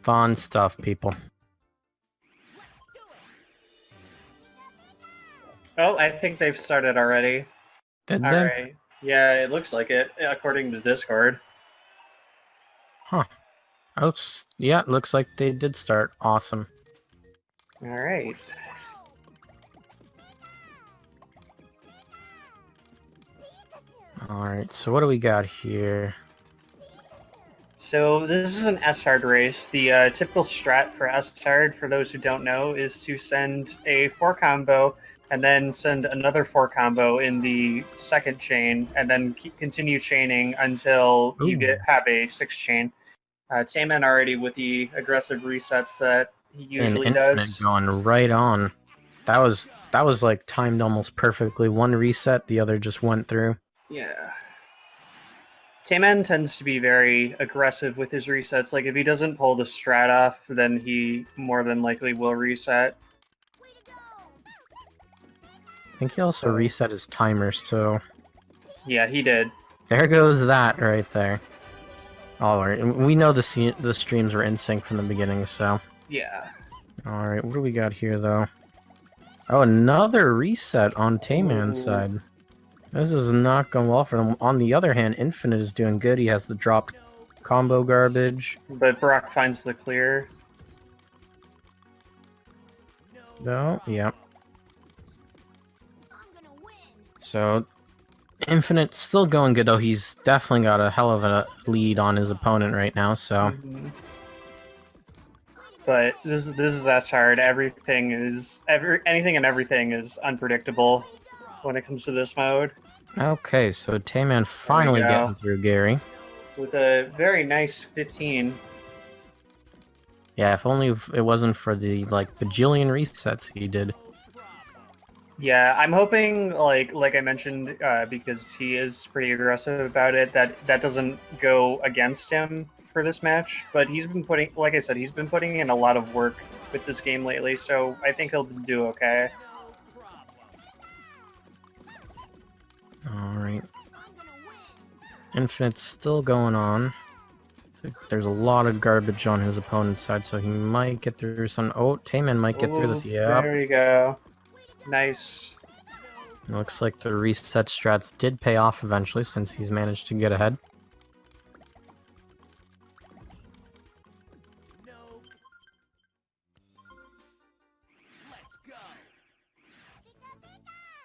Fun stuff, people. Oh, I think they've started already. Did All they? right. Yeah, it looks like it, according to Discord. Huh. Oh, yeah, looks like they did start. Awesome. All right. Alright, so what do we got here? So this is an S-Hard race. The typical strat for S-Hard, for those who don't know, is to send a 4 combo and then send another 4 combo in the second chain, and then continue chaining until you have a 6 chain. Tayman already with the aggressive resets that he And usually Infinite does. going right on. That was like timed almost perfectly. One reset, the other just went through. Yeah. Tayman tends to be very aggressive with his resets. Like, if he doesn't pull the strat off, then he more than likely will reset. I think he also reset his timers, so... Yeah, he did. There goes that right there. Alright, we know the streams were in sync from the beginning, so... Yeah. Alright, what do we got here, though? Oh, another reset on Tayman's side. This is not going well for him. On the other hand, Infinite is doing good. He has the dropped combo garbage. But Brock finds the clear. Though, yeah. So, Infinite's still going good, though. He's definitely got a hell of a lead on his opponent right now, so... But this is S-Hard. Anything and everything is unpredictable when it comes to this mode. Okay, so Tayman finally getting through Gary. With a very nice 15. Yeah, if only it wasn't for the, like, bajillion resets he did. Yeah, I'm hoping, like I mentioned, because he is pretty aggressive about it, that doesn't go against him for this match. But he's been putting, like I said, he's been putting in a lot of work with this game lately, so I think he'll do okay. Alright. Infinite's still going on. There's a lot of garbage on his opponent's side, so he might get through some... Oh, Tayman might get through this, yeah. There we go. Nice. Looks like the reset strats did pay off eventually, since he's managed to get ahead.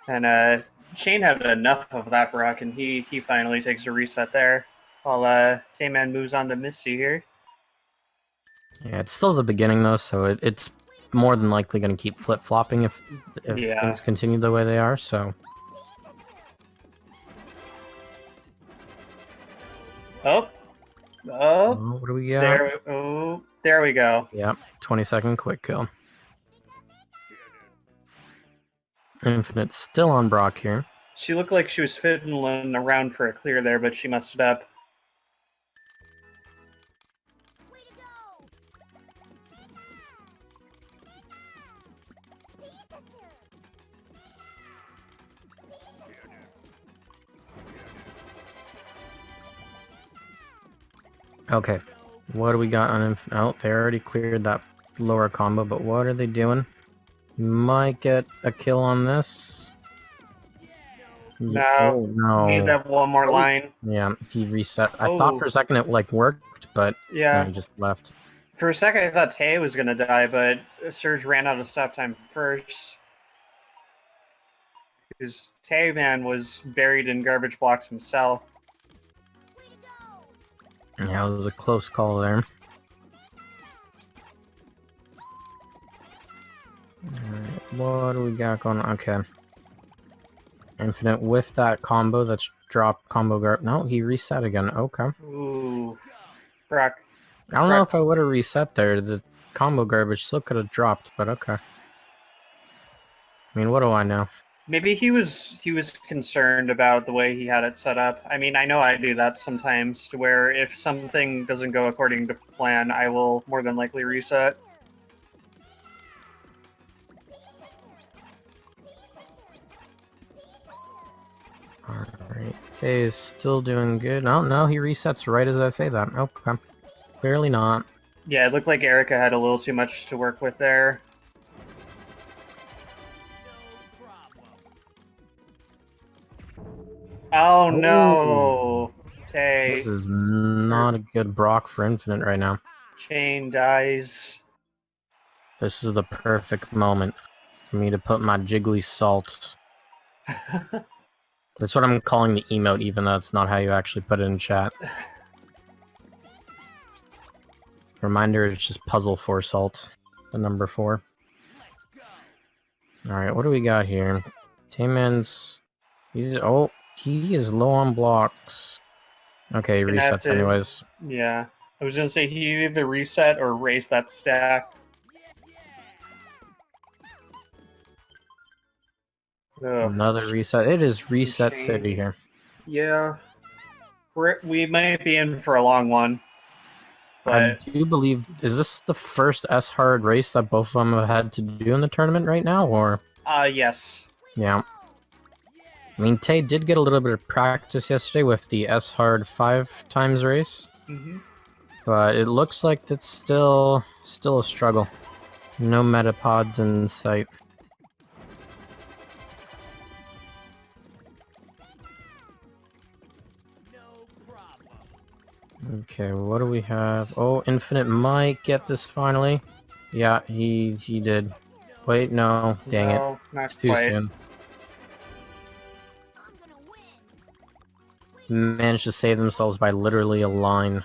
And Shane had enough of that Brock, and he finally takes a reset there, while Tayman moves on to Misty here. Yeah, it's still the beginning, though, so it's more than likely going to keep flip-flopping if things continue the way they are, so... Oh, what do we got? There we go. Yep, 20-second quick kill. Infinite's still on Brock here. She looked like she was fiddling around for a clear there, but she messed it up. Okay, what do we got on Infinite? Oh, they already cleared that lower combo, but what are they doing? Might get a kill on this. No, oh, no. Need that one more line. Yeah, he reset. I thought for a second it like worked, but yeah, he just left. For a second I thought Tay was gonna die, but Surge ran out of stop time first. Because Tayman was buried in garbage blocks himself. Yeah, it was a close call there. Alright, what do we got going on? Okay. Infinite with that combo that's dropped combo guard. No, he reset again. Okay. Ooh. Brock. I don't know if I would have reset there. The combo garbage still could have dropped, but okay. I mean, what do I know? Maybe he was concerned about the way he had it set up. I mean, I know I do that sometimes, to where if something doesn't go according to plan, I will more than likely reset. Alright, Kay is still doing good. Oh, no, he resets right as I say that. Okay. Clearly not. Yeah, it looked like Erica had a little too much to work with there. Oh no! Tay. This is not a good Brock for Infinite right now. Chain dies. This is the perfect moment for me to put my jiggly salt. That's what I'm calling the emote, even though it's not how you actually put it in chat. Reminder, it's just puzzle for salt, the number 4. Alright, what do we got here? Tayman's... he is low on blocks. Okay, He's gonna have resets to. anyways. Yeah. I was gonna say he either reset or raise that stack. Ugh. Another reset. It is reset Chain. city here. Yeah. We might be in for a long one. But I do believe... Is this the first S-hard race that both of them have had to do in the tournament right now, or...? yes. Yeah. I mean, Tay did get a little bit of practice yesterday with the S-hard 5 times race. Mm-hmm. But it looks like it's still a struggle. No metapods in sight. Okay, what do we have? Oh, Infinite might get this finally. Yeah, he did. Wait, no. Dang it. No, not Too quite. soon. Managed to save themselves by literally a line.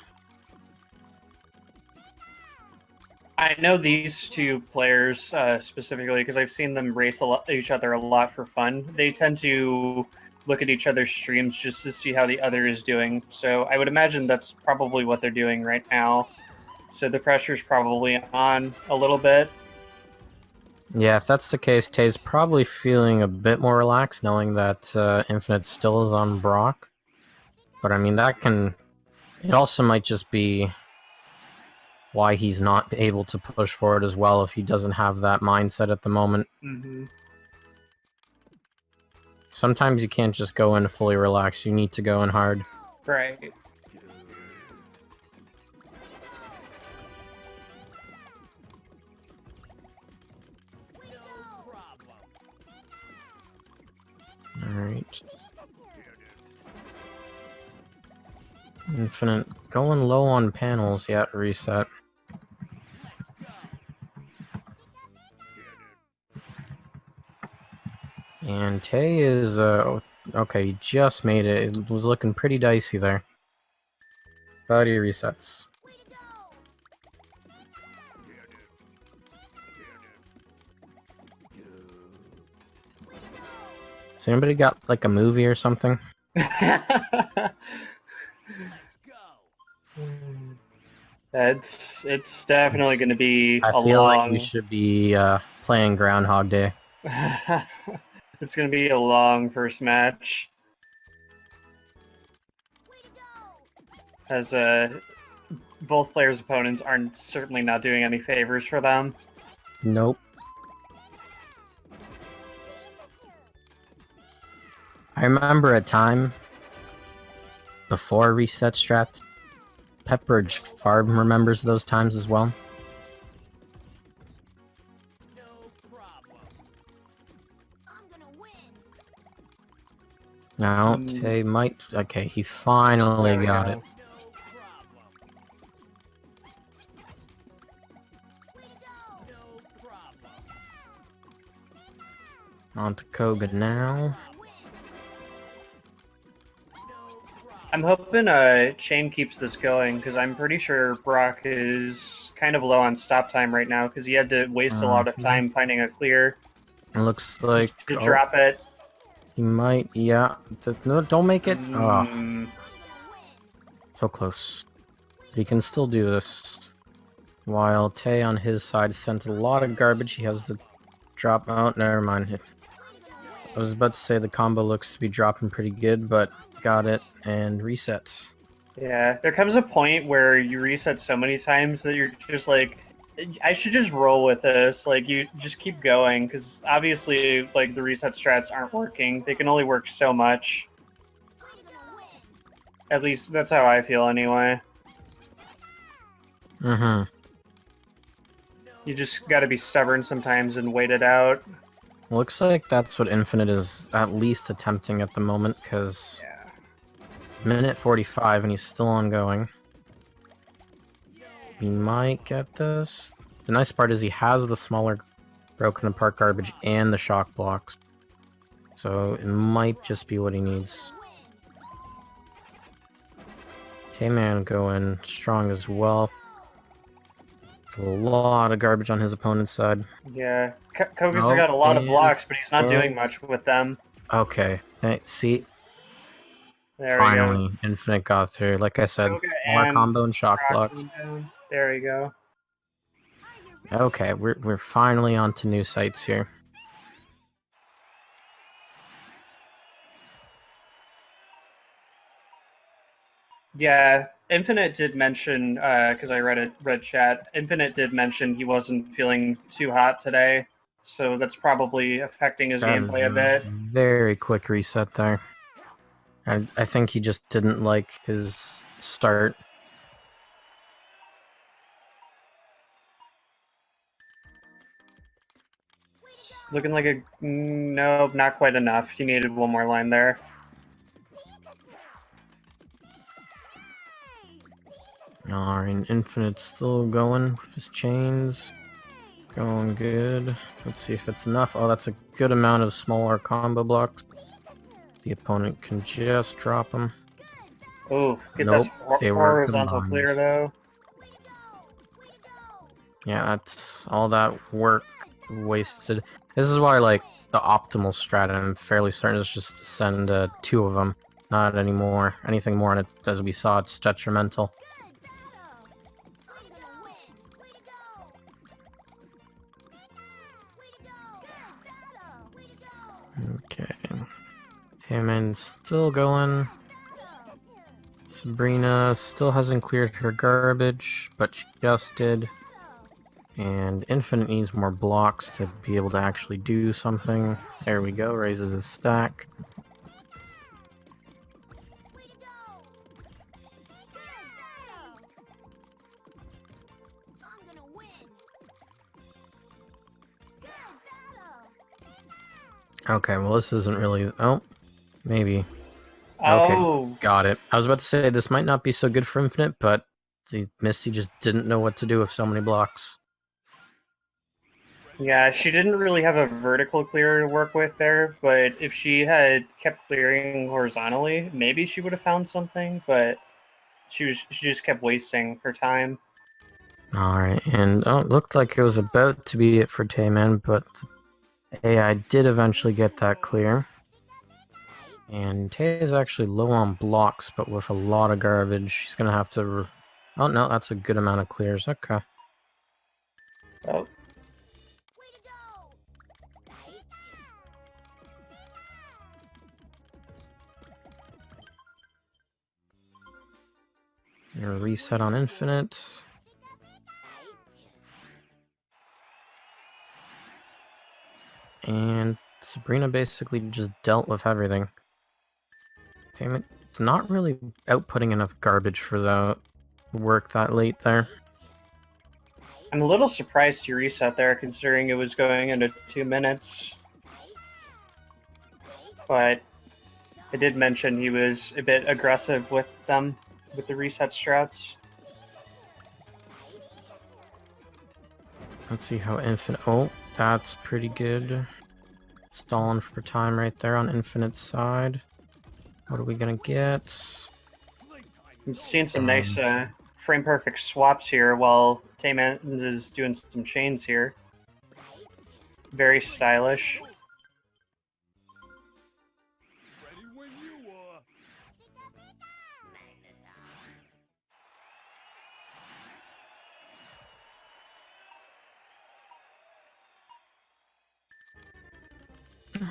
I know these two players specifically because I've seen them race each other a lot for fun. They tend to look at each other's streams just to see how the other is doing. So I would imagine that's probably what they're doing right now. So the pressure's probably on a little bit. Yeah, if that's the case, Tay's probably feeling a bit more relaxed knowing that Infinite still is on Brock. But I mean, that can... It also might just be why he's not able to push forward as well if he doesn't have that mindset at the moment. Mm-hmm. Sometimes you can't just go in fully relaxed, you need to go in hard. Right. Alright. Infinite going low on panels yet, reset. And Tay is, okay, he just made it. It was looking pretty dicey there. But he resets. Has anybody got, like, a movie or something? It's definitely going to be I a feel like we long. should be, playing Groundhog Day. It's going to be a long first match. As both players' opponents aren't certainly not doing any favors for them. Nope. I remember a time before reset strat. Pepperidge Farm remembers those times as well. Now, Tay might... Okay, he finally got it. On to Koga now. I'm hoping Chain keeps this going, because I'm pretty sure Brock is kind of low on stop time right now, because he had to waste a lot of time finding a clear. It looks like... To drop it. He might... Yeah. No, don't make it. Oh. So close. He can still do this. While Tay on his side sent a lot of garbage. He has the drop out. Never mind. I was about to say the combo looks to be dropping pretty good, but got it and resets. Yeah, there comes a point where you reset so many times that you're just like, I should just roll with this. Like, you just keep going, because obviously, like, the reset strats aren't working. They can only work so much. At least that's how I feel anyway. Mm-hmm. You just got to be stubborn sometimes and wait it out. Looks like that's what Infinite is at least attempting at the moment, because Yeah. minute 45 and he's still ongoing. He might get this. The nice part is he has the smaller broken apart garbage and the shock blocks. So it might just be what he needs. Tayman going strong as well. A lot of garbage on his opponent's side. Yeah. Koga's Oh, got a lot of and blocks, but he's not doing much with them. okay. See, There we go. finally, Infinite got through. Like I said, Koga smaller and combo and shock Rock blocks. going down. There we go. Okay, we're finally on to new sights here. Yeah, Infinite did mention, because I read chat, Infinite did mention he wasn't feeling too hot today, so that's probably affecting his That is gameplay a a bit. very quick reset there. I think he just didn't like his start. It's looking like a... Nope, not quite enough. He needed one more line there. Alright, Infinite's still going with his chains. Going good. Let's see if it's enough. Oh, that's a good amount of smaller combo blocks. The opponent can just drop them. Oh, get Nope, that they were horizontal clear, combined. though. Yeah, that's all that work wasted. This is why, like, the optimal strat, I'm fairly certain, is just to send 2 of them. Not anymore. Anything more, and as we saw, it's detrimental. Okay. Tayman's still going. Sabrina still hasn't cleared her garbage, but she just did. And Infinite needs more blocks to be able to actually do something. There we go, raises his stack. Okay, well this isn't really... Oh, maybe. Okay, Oh, got it. I was about to say, this might not be so good for Infinite, but the Misty just didn't know what to do with so many blocks. yeah, she didn't really have a vertical clear to work with there, but if she had kept clearing horizontally, maybe she would have found something, but she just kept wasting her time. Alright, and oh, it looked like it was about to be it for Tayman, but AI did eventually get that clear. And Tay is actually low on blocks, but with a lot of garbage. She's gonna have to... Oh no, that's a good amount of clears. Okay. Oh, Reset on Infinite. And Sabrina basically just dealt with everything. Damn it. It's not really outputting enough garbage for the work that late there. I'm a little surprised you reset there, considering it was going into 2 minutes. But I did mention he was a bit aggressive with them, with the reset strats. Let's see how Infinite... Oh, that's pretty good. Stalling for time right there on Infinite's side. What are we gonna get? I'm seeing some nice frame perfect swaps here while Tayman is doing some chains here. Very stylish.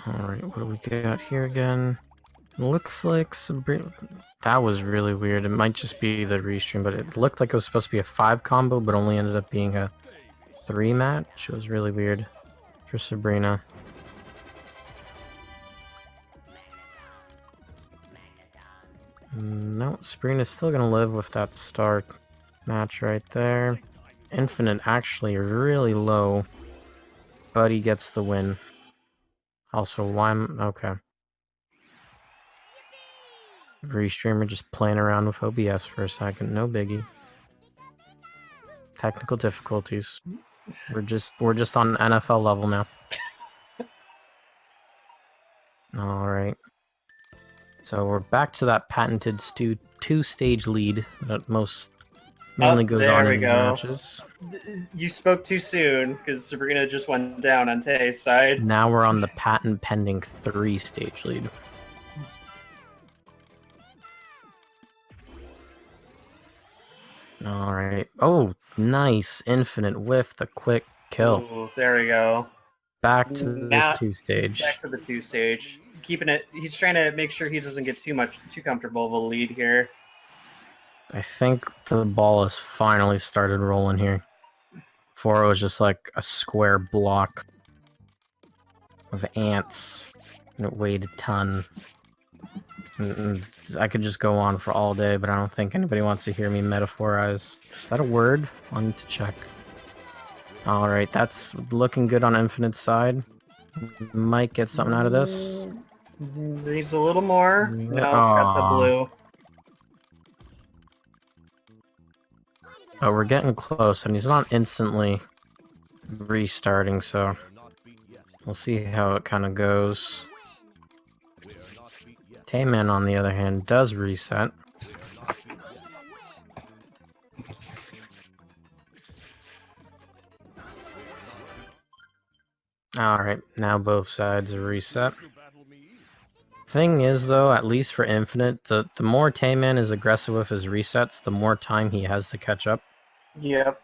Alright, what do we got here again? Looks like Sabrina... That was really weird. It might just be the restream, but it looked like it was supposed to be a 5 combo, but only ended up being a 3 match. It was really weird for Sabrina. No, Sabrina's still gonna live with that start match right there. Infinite actually really low, but he gets the win. Also, why am... okay. Restreamer just playing around with OBS for a second, no biggie. Technical difficulties. We're just on NFL level now. Alright. So we're back to that patented two-stage lead that mainly goes on in these matches. You spoke too soon, because Sabrina just went down on Tay's side. Now we're on the patent-pending 3-stage lead. Alright. Oh, nice. Infinite with the quick kill. Ooh, there we go. Back to this 2-stage. Back to the 2-stage. Keeping it. He's trying to make sure he doesn't get too comfortable of a lead here. I think the ball has finally started rolling here. Before it was just like a square block of ants, and it weighed a ton. And I could just go on for all day, but I don't think anybody wants to hear me metaphorize. Is that a word? I'll need to check. Alright, that's looking good on Infinite's side. Might get something out of this. Needs a little more. No, got the blue. But we're getting close, and he's not instantly restarting, so we'll see how it kind of goes. Tayman, on the other hand, does reset. Alright, now both sides are reset. Thing is, though, at least for Infinite, the more Tayman is aggressive with his resets, the more time he has to catch up. Yep.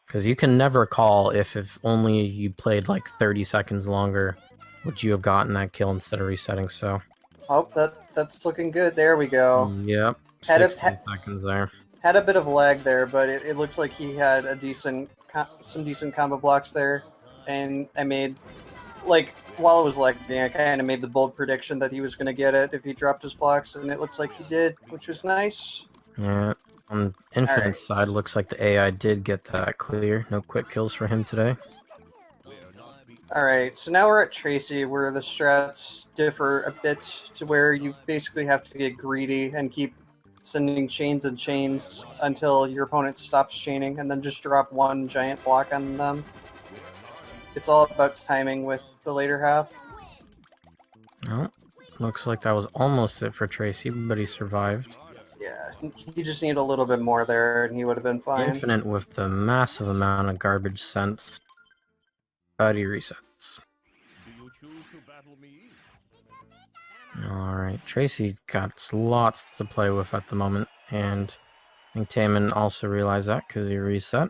Because you can never call if only you played like 30 seconds longer, would you have gotten that kill instead of resetting, so... Oh, that's looking good. There we go. Yep, 16 seconds there. Had a bit of lag there, but it looks like he had some decent combo blocks there. And I made, like, while it was lagging, I kind of made the bold prediction that he was going to get it if he dropped his blocks, and it looks like he did, which was nice. Yeah, on Infinite's side, looks like the AI did get that clear. No quick kills for him today. Alright, so now we're at Tracy, where the strats differ a bit to where you basically have to get greedy and keep sending chains and chains until your opponent stops chaining, and then just drop one giant block on them. It's all about timing with the later half. Oh, looks like that was almost it for Tracy, but he survived. Yeah, he just needed a little bit more there, and he would have been fine. Infinite with the massive amount of garbage sent. But he resets. Alright, Tracy's got lots to play with at the moment, and I think Tayman also realized that because he reset.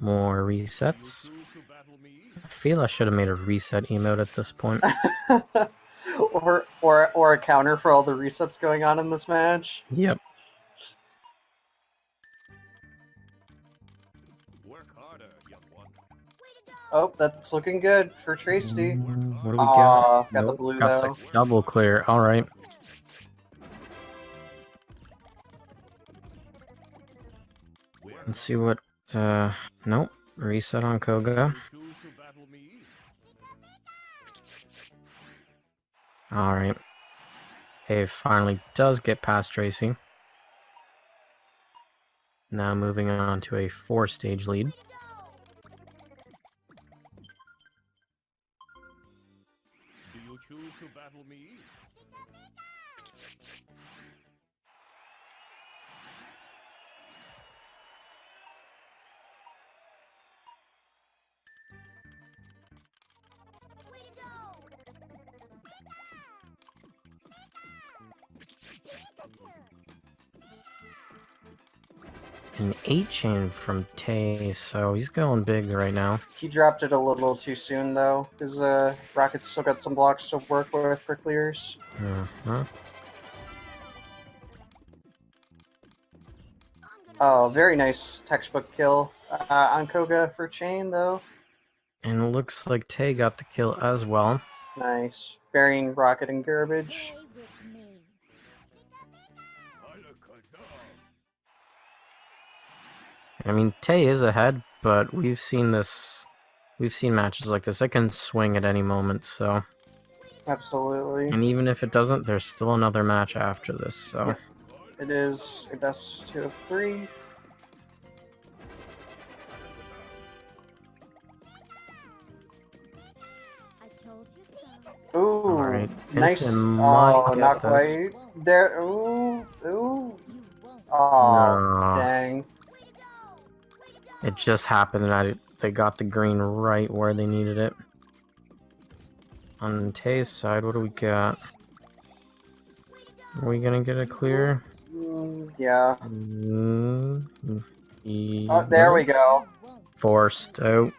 More resets. I feel I should have made a reset emote at this point. or a counter for all the resets going on in this match. Yep. Oh, that's looking good for Tracy. What do we got? Got the blue though. Double clear. Alright. Let's see what... nope. Reset on Koga. Alright. Hey, finally does get past Tracy. Now moving on to a 4-stage lead. Do you choose to battle me? An 8-chain from Tay, so he's going big right now. He dropped it a little too soon though, because Rocket's still got some blocks to work with for clears. Oh, very nice textbook kill on Koga for chain though. And it looks like Tay got the kill as well. Nice. Burying rocket and garbage. I mean, Tay is ahead, but we've seen this. We've seen matches like this. It can swing at any moment, so. Absolutely. And even if it doesn't, there's still another match after this, so. Yep. It is a best 2 of 3. Ooh, Alright. nice. Infinite might Oh, get not this. quite. There. Ooh, ooh. Oh, No. dang. It just happened and they got the green right where they needed it. On Tay's side, what do we got? Are we gonna get a clear? Yeah. Oh, there No. we go. Forced out.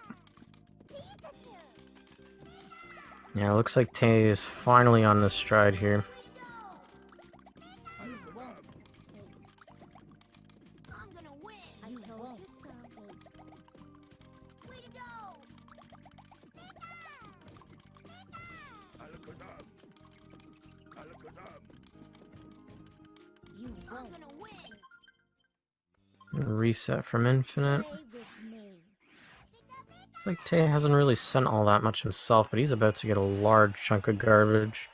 Yeah, it looks like Tay is finally on the stride here. Reset from Infinite. Like Tay hasn't really sent all that much himself, but he's about to get a large chunk of garbage.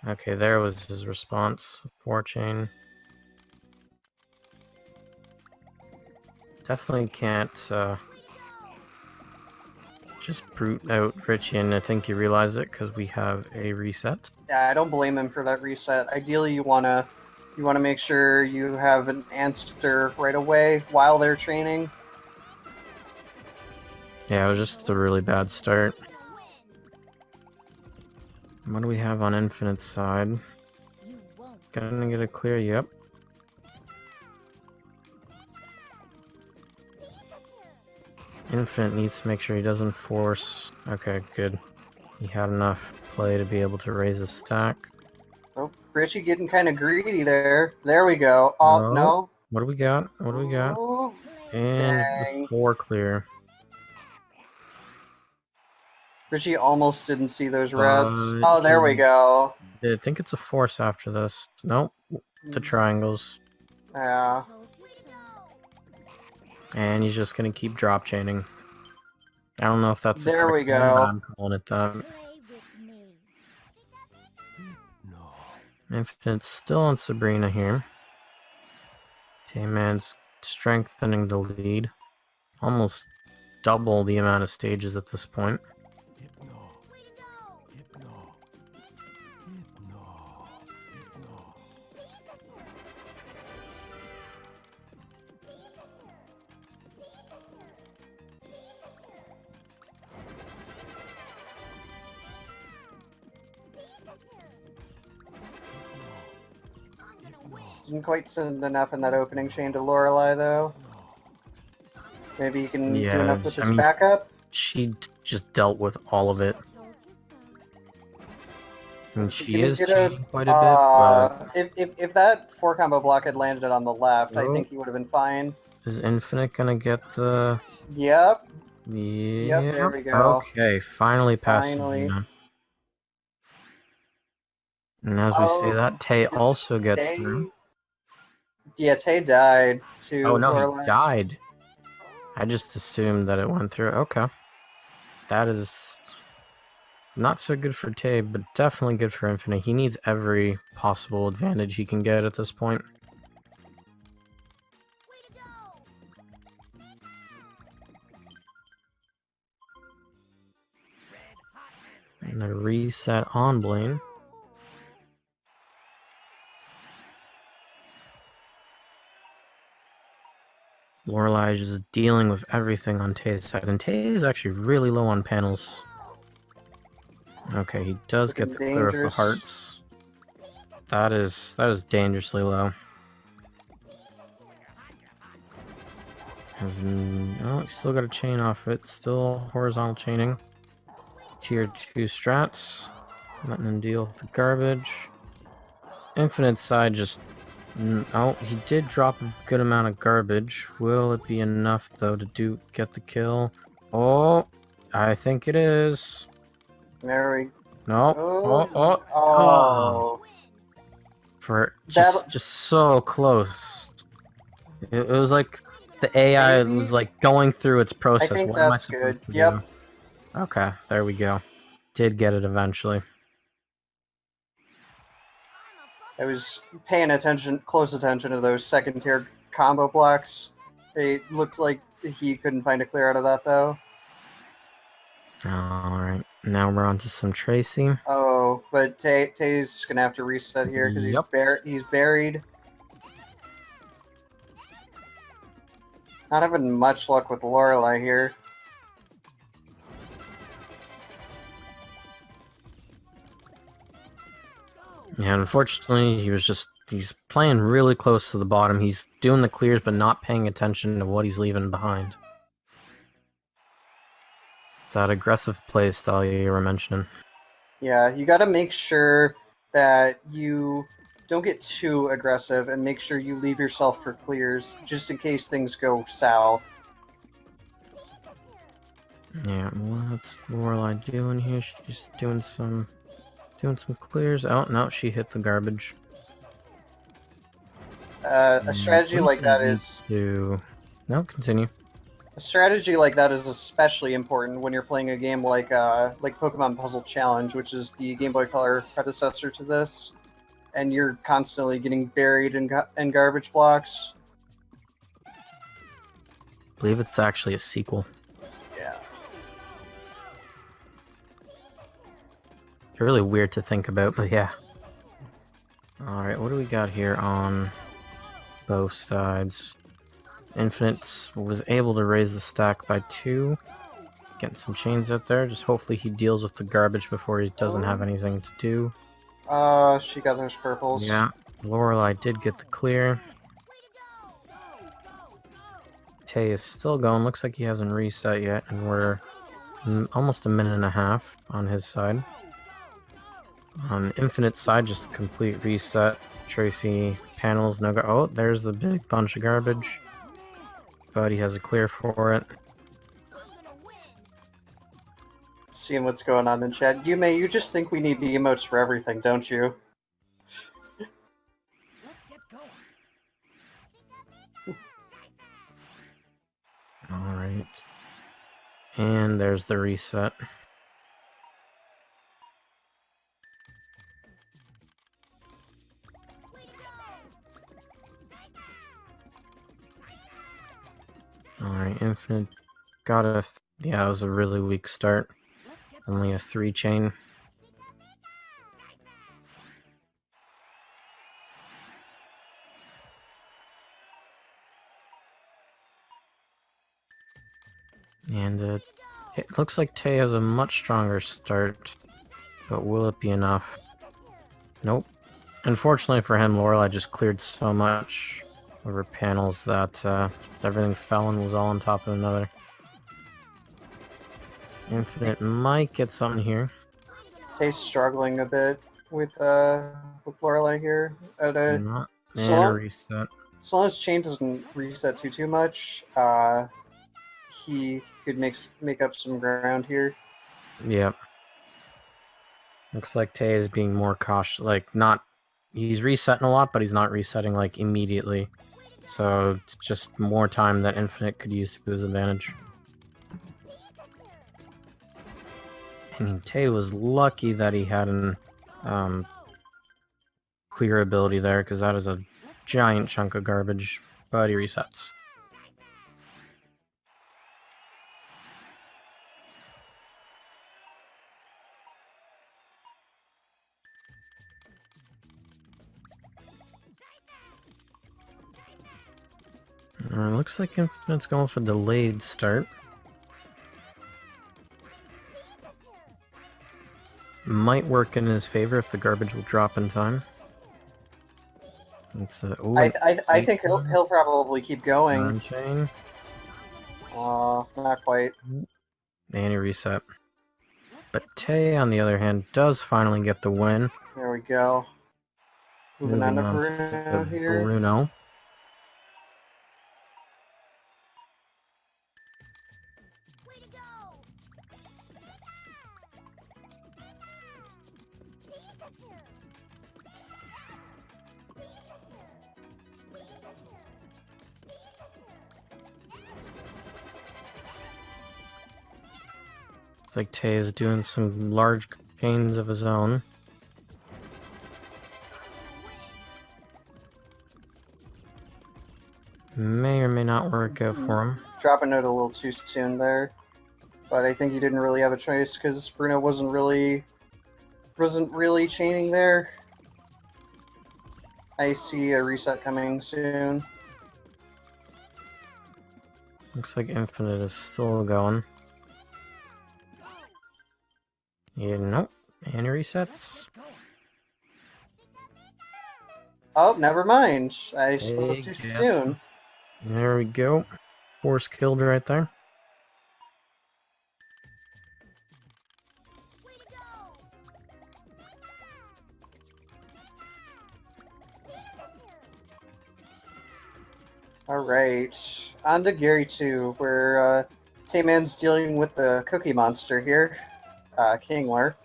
Okay, there was his response. 4-chain. Definitely can't just brute out Richie, and I think you realize it because we have a reset. Yeah, I don't blame him for that reset. Ideally, you wanna make sure you have an answer right away while they're training. Yeah, it was just a really bad start. What do we have on Infinite's side? Gonna get a clear, yep. Infinite needs to make sure he doesn't force. Okay, good. He had enough play to be able to raise his stack. Oh, Richie getting kind of greedy there. There we go. Oh, no. What do we got? What do we got? Ooh, And dang. the 4 clear. Richie almost didn't see those reds. Oh, there we go. I think it's a force after this. Nope. The triangles. Yeah. And he's just gonna keep drop chaining. I don't know if that's the There we correct one, but go. I'm calling it that. Infinite's still on Sabrina here. Tayman's strengthening the lead. Almost double the amount of stages at this point. Didn't quite send enough in that opening chain to Lorelei, though. Maybe you can do enough with this backup? She just dealt with all of it. I mean, she is Get cheating quite a bit, but... If that 4-combo block had landed on the left, I think he would have been fine. Is Infinite gonna get the... Yep. Yeah. Yep, there we go. Okay, finally past Sabrina. And as we say that, Tay also gets through. Yeah, Tay died too. Oh no, he died. I just assumed that it went through. Okay. That is not so good for Tay, but definitely good for Infinite. He needs every possible advantage he can get at this point. And a reset on Blaine. Lorelei is just dealing with everything on Tay's side, and Tay is actually really low on panels. Okay, he does get the clear of the hearts. That is dangerously low. Oh, he's still got a chain off it. Still horizontal chaining. Tier 2 strats. Letting him deal with the garbage. Infinite side just... Oh, he did drop a good amount of garbage. Will it be enough, though, to get the kill? Oh, I think it is. There we No. go. Oh. Oh. For That just so close. It was like the AI maybe? was like going through its I process. think What am I that's good. supposed to Yep. do? Okay, there we go. Did get it eventually. I was paying close attention to those second tier combo blocks. It looked like he couldn't find a clear out of that though. Alright, now we're on to some Tracy. Oh, but Tay's gonna have to reset here because Yep. he's buried. Not having much luck with Lorelei here. Yeah, unfortunately, he's playing really close to the bottom. He's doing the clears, but not paying attention to what he's leaving behind. That aggressive play style you were mentioning. Yeah, you gotta make sure that you don't get too aggressive and make sure you leave yourself for clears just in case things go south. Yeah, what's Lorelei doing here? She's doing some clears. Oh no, she hit the garbage. A strategy like that Needs is to... No, continue. A strategy like that is especially important when you're playing a game like Pokemon Puzzle Challenge, which is the Game Boy Color predecessor to this, and you're constantly getting buried in garbage blocks. I believe it's actually a sequel. Yeah. It's really weird to think about, but yeah. Alright, what do we got here on both sides? Infinite was able to raise the stack by 2. Getting some chains out there. Just hopefully he deals with the garbage before he doesn't have anything to do. She got those purples. Yeah, Lorelei did get the clear. Tay is still going. Looks like he hasn't reset yet, and we're almost a minute and a half on his side. On Infinite side, just a complete reset. Tracy panels, no go. Oh, there's the big bunch of garbage. But he has a clear for it. Seeing what's going on in chat. You just think we need the emotes for everything, don't you? Alright. And there's the reset. Alright, Infinite got a... Yeah, it was a really weak start. Only a 3 chain. And it looks like Tay has a much stronger start. But will it be enough? Nope. Unfortunately for him, Lorelei just cleared so much over panels that everything fell and was all on top of another. Infinite might get something here. Tay's struggling a bit with Lorelei here. Not. So And a long, reset. so long as chain doesn't reset too much, he could make up some ground here. Yep. Looks like Tay is being more cautious. Like, not... He's resetting a lot, but he's not resetting, like, immediately. So, it's just more time that Infinite could use to his advantage. I mean, Tay was lucky that he had an clear ability there, because that is a giant chunk of garbage, but he resets. Looks like Infinite's going for delayed start. Might work in his favor if the garbage will drop in time. It's I think he'll probably keep going. Chain. Not quite. And he reset. But Tay, on the other hand, does finally get the win. There we go. Moving on to Bruno here. Bruno. Looks like Tay is doing some large chains of his own. May or may not work out for him. Dropping it a little too soon there, but I think he didn't really have a choice because Bruno wasn't really chaining there. I see a reset coming soon. Looks like Infinite is still going. Yeah, nope. And he resets. Oh, never mind. I spoke Hey, too gets soon. him. There we go. Force killed right there. Alright. On to Gary 2, where Tayman's dealing with the Cookie Monster here. Kingler.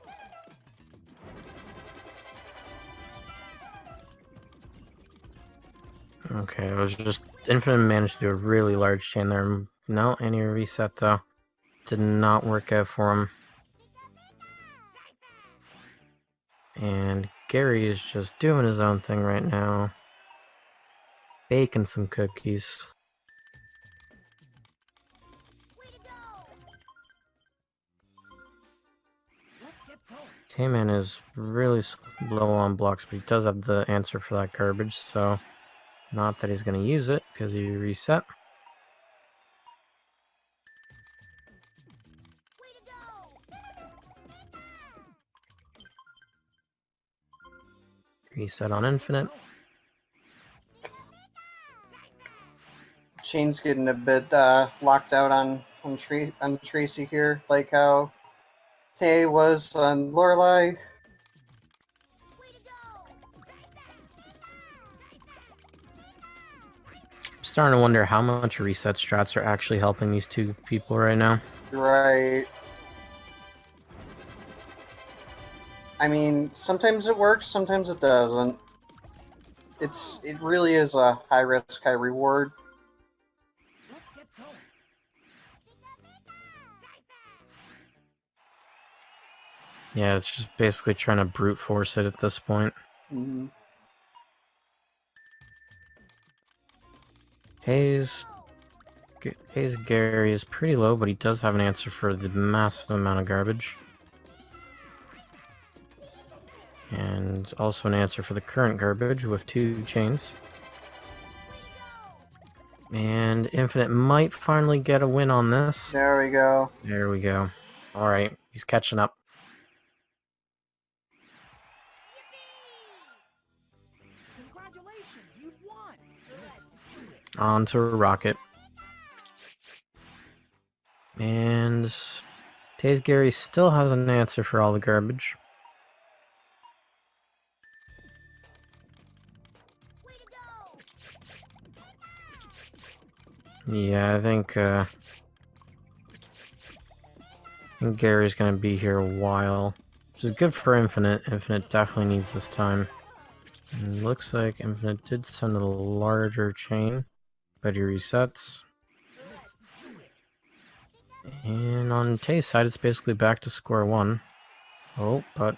Okay, it was just Infinite managed to do a really large chain there. No, any reset though. Did not work out for him. And Gary is just doing his own thing right now. Baking some cookies. Tayman is really low on blocks, but he does have the answer for that garbage, so not that he's going to use it because he reset. Reset on Infinite. Shane's getting a bit locked out on Tracy here, like how Tay was on Lorelai. I'm starting to wonder how much reset strats are actually helping these two people right now. Right. I mean, sometimes it works, sometimes it doesn't. It really is a high risk, high reward. Yeah, it's just basically trying to brute force it at this point. Mm-hmm. Hayes Gary is pretty low, but he does have an answer for the massive amount of garbage. And also an answer for the current garbage with 2 chains. And Infinite might finally get a win on this. There we go. There we go. Alright, he's catching up. Congratulations, you've won. On to Rocket. And Taze Gary still has an answer for all the garbage. Yeah, I think Gary's gonna be here a while. Which is good for Infinite. Infinite definitely needs this time. And looks like Infinite did send a larger chain, but he resets. And on Tay's side, it's basically back to square one. Oh, but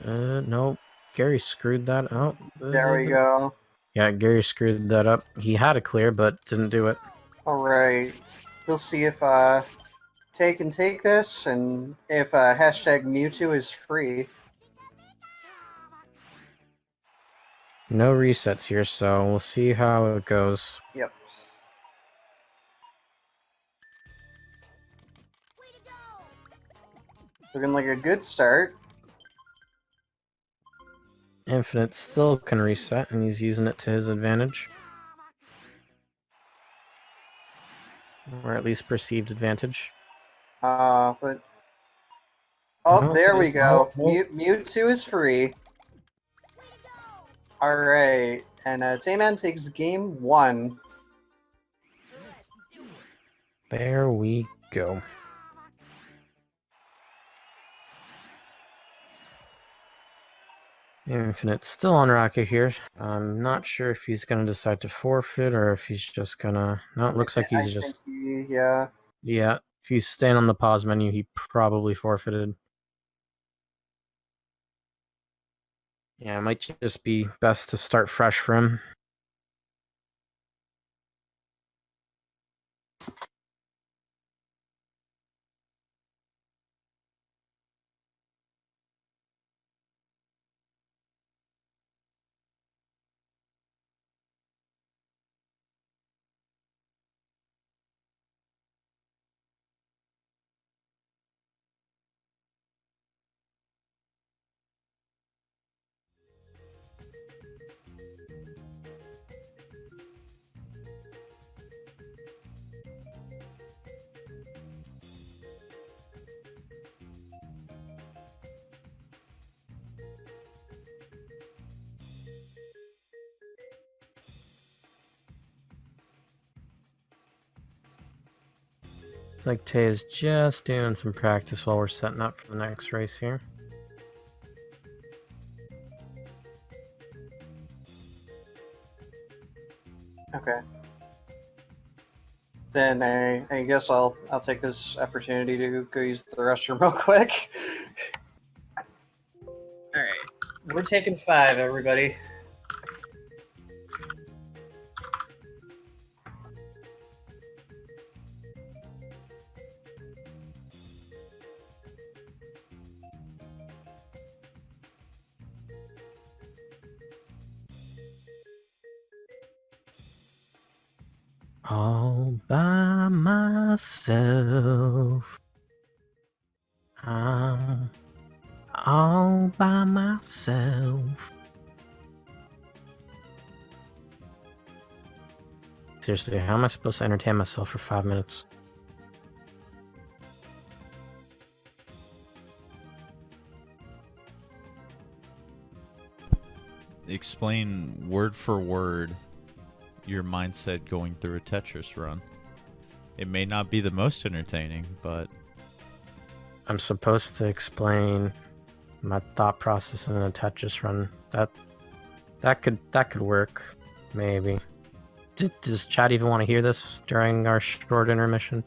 no, Gary screwed that up. There we go. Yeah, Gary screwed that up. He had a clear, but didn't do it. Alright. We'll see if Tay can take this, and if hashtag Mewtwo is free. No resets here, so we'll see how it goes. Yep. Looking like a good start. Infinite still can reset, and he's using it to his advantage. Or at least perceived advantage. But... Oh, there we go. Oh. Mewtwo is free. Alright, and Tayman takes game 1. There we go. Infinite's still on Rocket here. I'm not sure if he's gonna decide to forfeit or if he's just gonna... No, it looks like he's just... Yeah. Yeah, if he's staying on the pause menu, he probably forfeited. Yeah, it might just be best to start fresh for him. Looks like Tay is just doing some practice while we're setting up for the next race here. Okay. Then I guess I'll take this opportunity to go use the restroom real quick. All right, we're taking 5, everybody. All by myself. I'm all by myself. Seriously, how am I supposed to entertain myself for 5 minutes? Explain word for word your mindset going through a Tetris run. It may not be the most entertaining, but I'm supposed to explain my thought process in a Tetris run. That could work, maybe. Does Chad even want to hear this during our short intermission?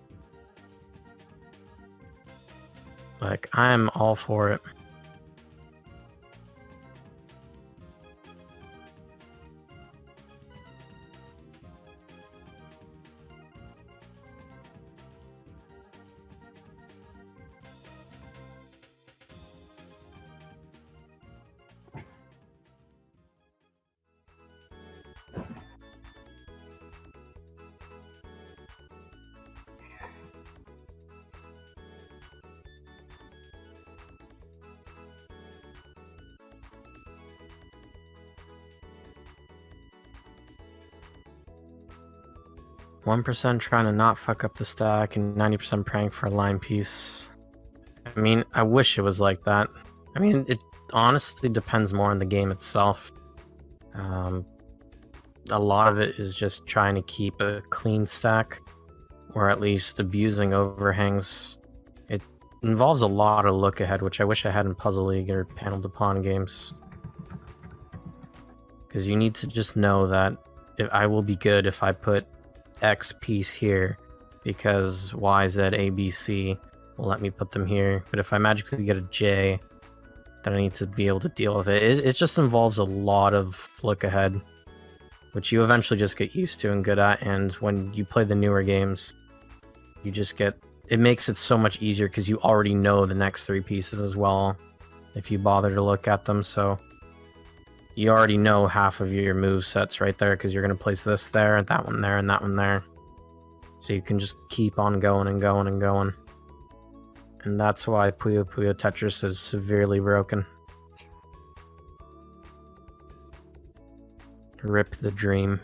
Like, I'm all for it. %1 trying to not fuck up the stack and 90% praying for a line piece. I mean, I wish it was like that. I mean, it honestly depends more on the game itself. A lot of it is just trying to keep a clean stack, or at least abusing overhangs. It involves a lot of look ahead, which I wish I had in Puzzle League or Panel to Pawn games. Because you need to just know that I will be good if I put X piece here, because Y, Z, A, B, C will let me put them here. But if I magically get a J, then I need to be able to deal with it. It just involves a lot of look ahead, which you eventually just get used to and good at. And when you play the newer games, you just get... It makes it so much easier because you already know the next 3 pieces as well, if you bother to look at them. So you already know half of your move sets right there, because you're going to place this there, that one there, and that one there. So you can just keep on going and going and going. And that's why Puyo Puyo Tetris is severely broken. Rip the dream.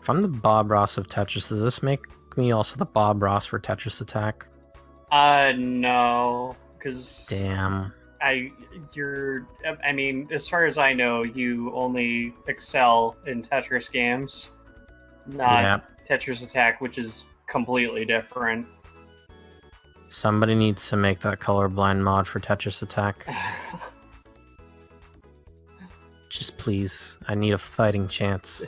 If I'm the Bob Ross of Tetris, does this make me also the Bob Ross for Tetris Attack? No, because Damn. I mean, as far as I know, you only excel in Tetris games, not Tetris Attack, which is completely different. Somebody needs to make that colorblind mod for Tetris Attack. Just please. I need a fighting chance.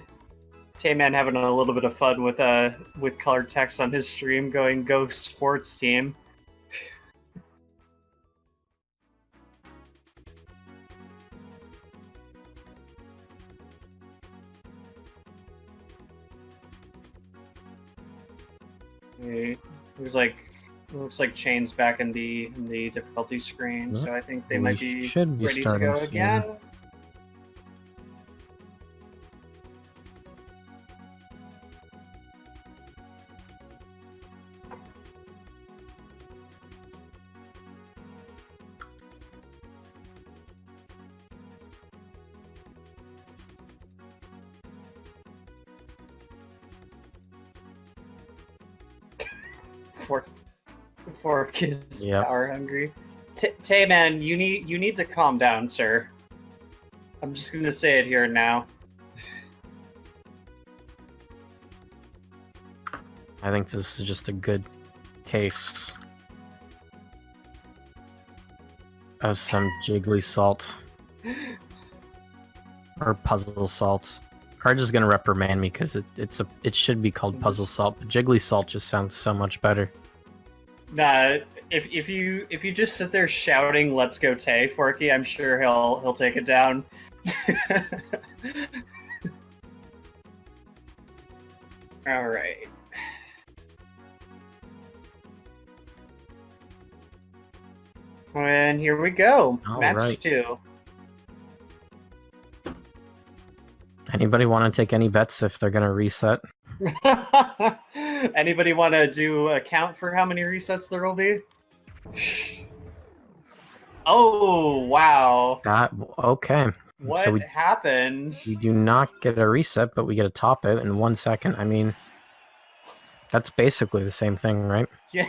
Tayman having a little bit of fun with colored text on his stream, going "Go Sports Team." It looks like Chain's back in the difficulty screen, so I think they might be should be ready to starting go soon. again. Fork is Yep. power hungry. Tayman, you need to calm down, sir. I'm just gonna say it here now. I think this is just a good case of some jiggly salt. Or puzzle salt. Card is gonna reprimand me because it should be called puzzle salt, but jiggly salt just sounds so much better. Nah, if you just sit there shouting "Let's go Tay," Forky, I'm sure he'll take it down. All right. And here we go. All Match right. 2. Anybody want to take any bets if they're gonna reset? Anybody want to do a count for how many resets there will be? Oh, wow. Okay. What So happened? we do not get a reset, but we get a top out in 1 second. I mean, that's basically the same thing, right? Yeah.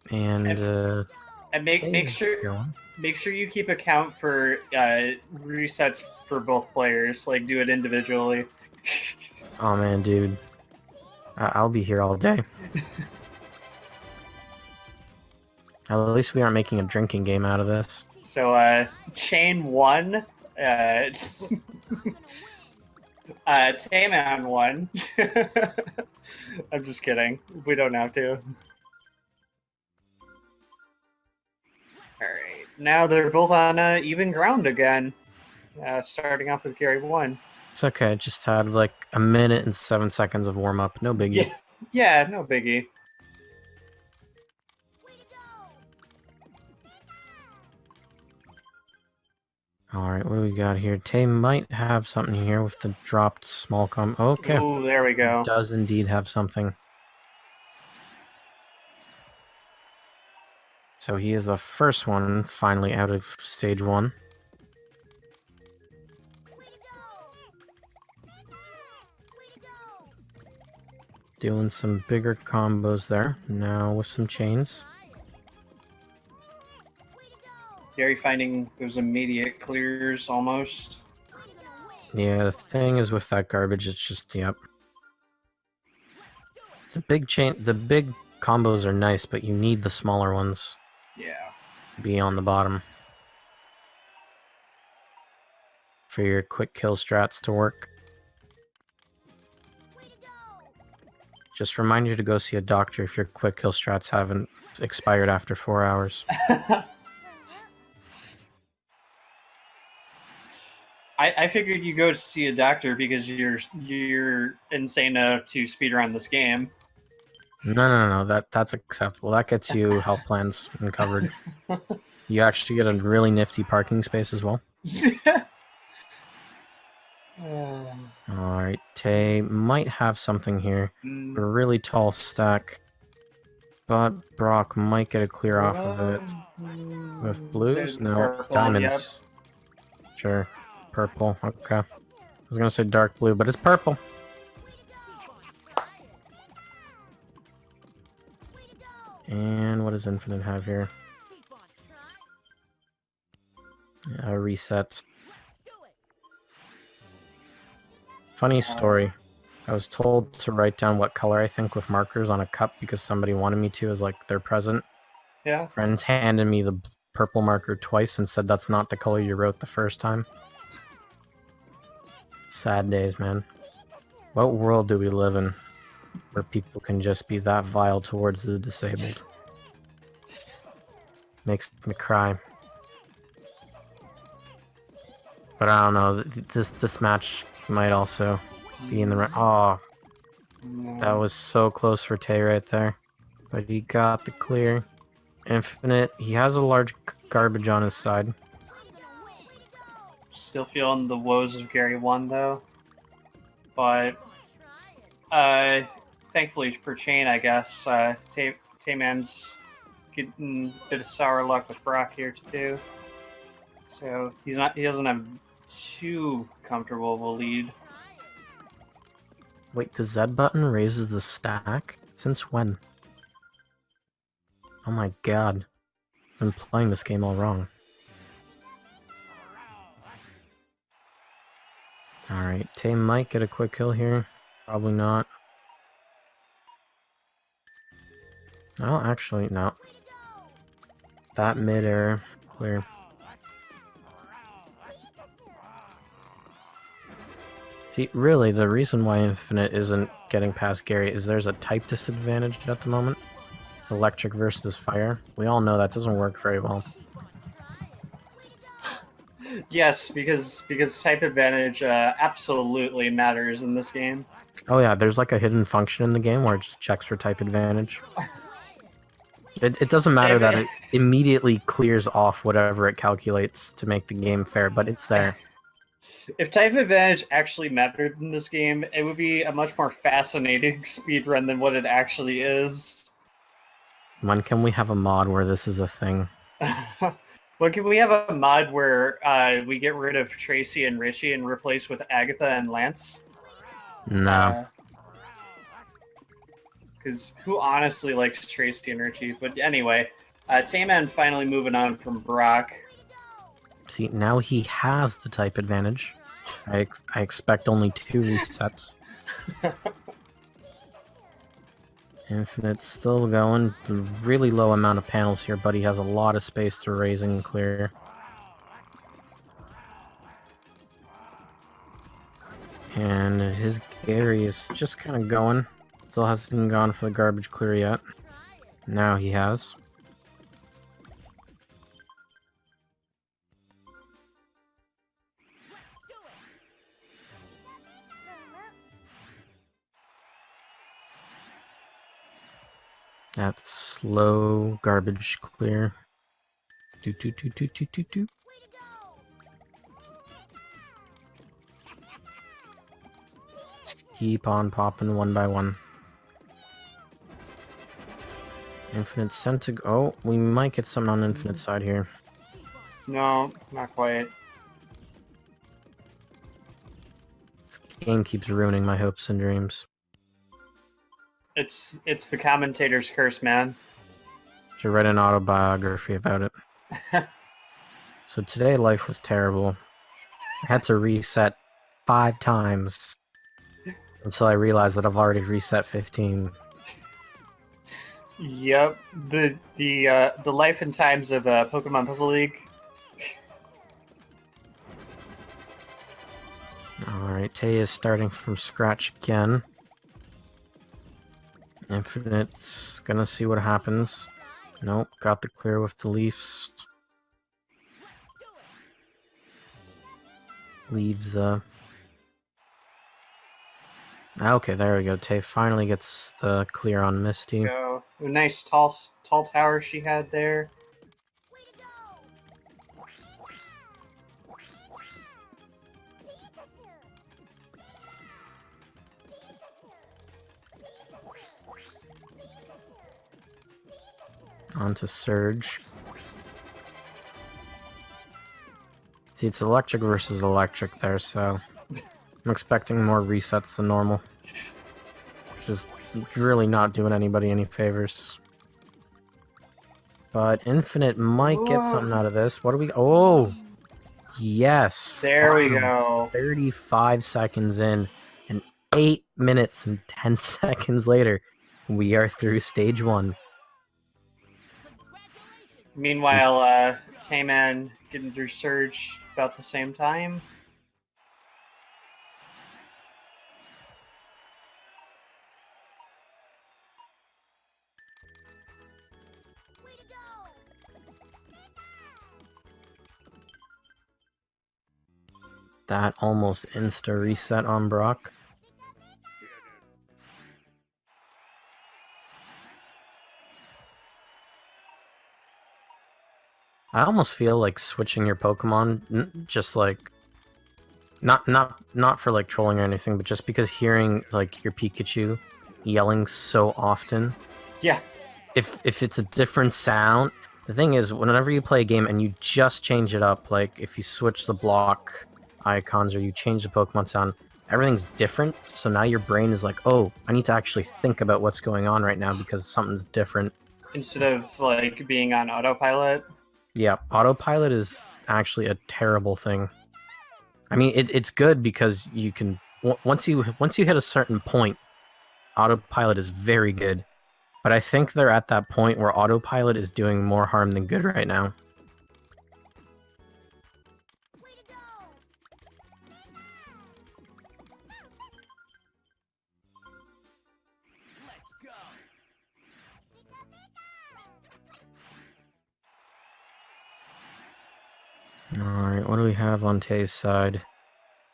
And And make sure you keep a count for resets for both players. Like, do it individually. oh man, dude, I'll be here all day. At least we aren't making a drinking game out of this. So, Chain 1, Tayman 1. I'm just kidding. We don't have to. Alright, now they're both on even ground again. Starting off with Gary 1. It's okay. I just had like a minute and 7 seconds of warm up. No biggie. Yeah, no biggie. Alright, what do we got here? Tay might have something here with the dropped small Okay. Ooh, there we go. Does indeed have something. So he is the first one finally out of stage 1. Doing some bigger combos there. Now with some chains. Gary finding those immediate clears almost. Yeah, the thing is with that garbage, it's just, yep. The big combos are nice, but you need the smaller ones. Yeah. To be on the bottom. For your quick kill strats to work. Just remind you to go see a doctor if your quick kill strats haven't expired after 4 hours. I figured you go to see a doctor because you're insane enough to speedrun this game. No. That's acceptable. That gets you health plans and covered. You actually get a really nifty parking space as well. Alright, Tay might have something here. A really tall stack. But Brock might get a clear off of it. With blues? No, Purple, diamonds. Yep. Sure. Purple, okay. I was gonna say dark blue, but it's purple. And what does Infinite have here? A reset. Funny story. I was told to write down what color I think with markers on a cup because somebody wanted me to as like their present. Yeah. Friends handed me the purple marker twice and said that's not the color you wrote the first time. Sad days, man. What world do we live in where people can just be that vile towards the disabled? Makes me cry. But I don't know, this match might also be in the oh, that was so close for Tay right there. But he got the clear. Infinite, he has a large garbage on his side. Still feeling the woes of Gary 1 though. But thankfully for Chain, I guess, Tayman's getting a bit of sour luck with Brock here too. So he doesn't have too comfortable of a lead. Wait, the Z button raises the stack? Since when? Oh my god. I've been playing this game all wrong. Alright, Tay might get a quick kill here. Probably not. Oh, actually, no. That mid-air, clear. See, really, the reason why Infinite isn't getting past Gary is there's a type disadvantage at the moment. It's electric versus fire. We all know that doesn't work very well. Yes, because type advantage absolutely matters in this game. Oh yeah, there's like a hidden function in the game where it just checks for type advantage. It doesn't matter that it immediately clears off whatever it calculates to make the game fair, but it's there. If type advantage actually mattered in this game, it would be a much more fascinating speedrun than what it actually is. When can we have a mod where this is a thing? Well, can we have a mod where we get rid of Tracy and Richie and replace with Agatha and Lance? No. Because who honestly likes Tracy and Richie? But anyway, Tayman finally moving on from Brock. See, now he has the type advantage. I expect only 2 resets. Infinite's still going. Really low amount of panels here, but he has a lot of space to raise and clear. And his Gary is just kind of going. Still hasn't gone for the garbage clear yet. Now he has. That's slow garbage clear. Do do do do do do do. Keep on popping one by one. Infinite sent to go. Oh, we might get something on Infinite side here. No, not quite. This game keeps ruining my hopes and dreams. It's the commentator's curse, man. Should write an autobiography about it. So today life was terrible. I had to reset 5 times until I realized that I've already reset 15. Yep, the life and times of Pokemon Puzzle League. Alright, Tay is starting from scratch again. Infinite's gonna see what happens. Nope, got the clear with the Leafs. Leaves, okay, there we go. Tay finally gets the clear on Misty. Go. A nice tall tower she had there. Onto Surge. See, it's electric versus electric there, so I'm expecting more resets than normal. Which is really not doing anybody any favors. But Infinite might get something out of this. What do we... Oh! Yes! There we finally. go. 35 seconds in. 8 minutes and 10 seconds later, we are through stage 1. Meanwhile, Tayman getting through Surge about the same time. That almost insta reset on Brock. I almost feel like switching your Pokemon, just like not for like trolling or anything, but just because hearing like your Pikachu yelling so often. Yeah. If it's a different sound, the thing is, whenever you play a game and you just change it up, like if you switch the block icons or you change the Pokemon sound, everything's different. So now your brain is like, oh, I need to actually think about what's going on right now because something's different. Instead of like being on autopilot. Yeah, autopilot is actually a terrible thing. I mean, it's good because you can once you hit a certain point, autopilot is very good. But I think they're at that point where autopilot is doing more harm than good right now. Alright, what do we have on Tay's side?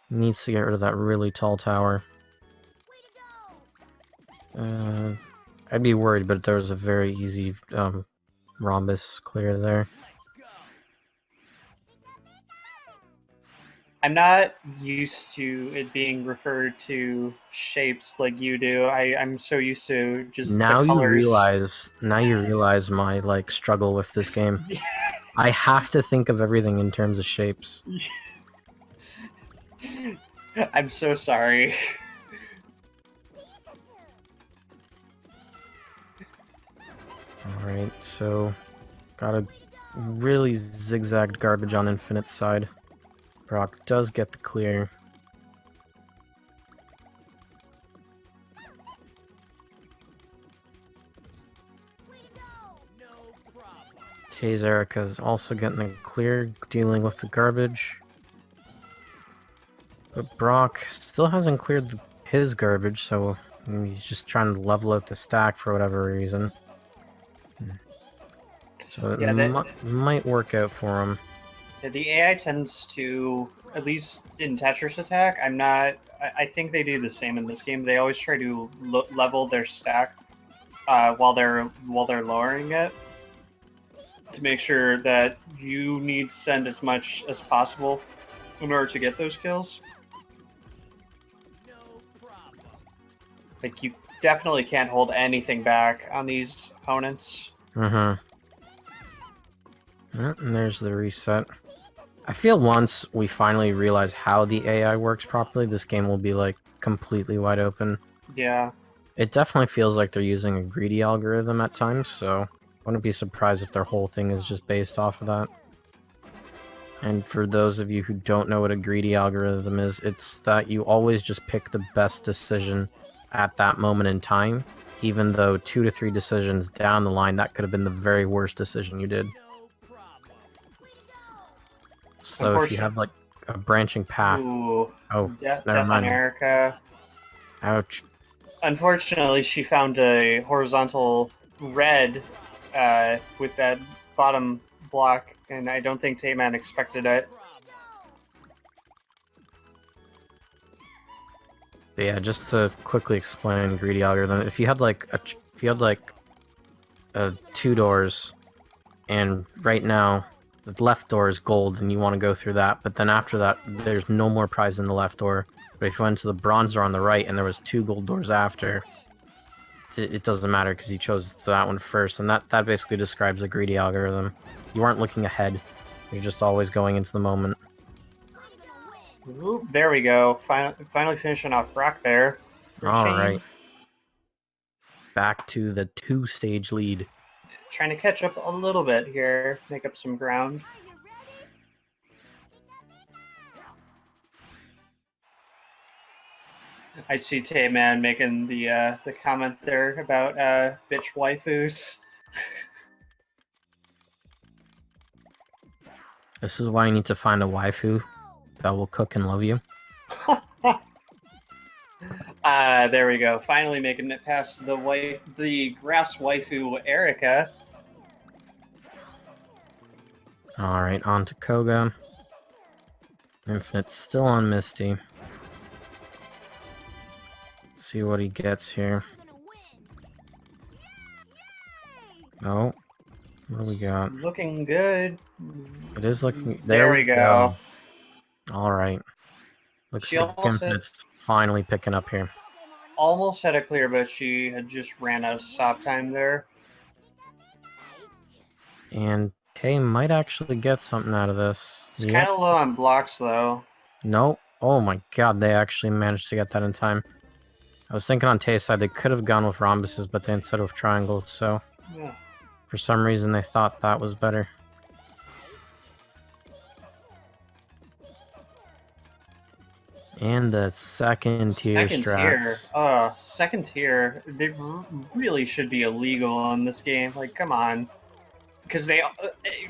Needs to get rid of that really tall tower. I'd be worried, but there was a very easy rhombus clear there. I'm not used to it being referred to shapes like you do. I'm so used to just Now the you colors. realize my like struggle with this game. I have to think of everything in terms of shapes. I'm so sorry. Alright, so got a really zigzagged garbage on Infinite's side. Brock does get the clear. Tay's Erica's also getting the clear, dealing with the garbage. But Brock still hasn't cleared his garbage, so he's just trying to level out the stack for whatever reason. So it Yeah, might work out for him. the AI tends to, at least in Tetris Attack, I think they do the same in this game. They always try to level their stack while they're lowering it to make sure that you need to send as much as possible in order to get those kills. Like, you definitely can't hold anything back on these opponents. Mm-hmm. Yep, and there's the reset. I feel once we finally realize how the AI works properly, this game will be, like, completely wide open. Yeah. It definitely feels like they're using a greedy algorithm at times, so wouldn't be surprised if their whole thing is just based off of that. And for those of you who don't know what a greedy algorithm is, it's that you always just pick the best decision at that moment in time, even though 2 to 3 decisions down the line, that could have been the very worst decision you did. So if you have, like, a branching path... Ooh. Oh, Death never on mind. Erica. Ouch. Unfortunately, she found a horizontal red with that bottom block, and I don't think Tayman expected it. But yeah, just to quickly explain greedy algorithm, if you had like 2 doors, and right now the left door is gold and you want to go through that, but then after that there's no more prize in the left door. But if you went to the bronze door on the right and there was 2 gold doors after, it doesn't matter because you chose that one first, and that basically describes a greedy algorithm. You aren't looking ahead, you're just always going into the moment. Ooh, there we go. Finally finishing off Brock there. Alright. Back to the 2-stage lead. Trying to catch up a little bit here, make up some ground. I see Tayman making the comment there about bitch waifus. This is why you need to find a waifu that will cook and love you. There we go. Finally making it past the grass waifu Erica. Alright, on to Koga. Infinite's still on Misty. See what he gets here. Oh, what do we got? Looking good. It is looking. There we go. Alright. Looks She like almost Infinite's finally picking up here. almost had a clear, but she had just ran out of stop time there. And Tay might actually get something out of this. It's kind of low on blocks, though. No. Oh my god, they actually managed to get that in time. I was thinking on Tay's side they could have gone with rhombuses, but they instead of triangles, so... Yeah. For some reason they thought that was better. And the second tier strats. Second tier. They really should be illegal on this game. Like, come on. Because they,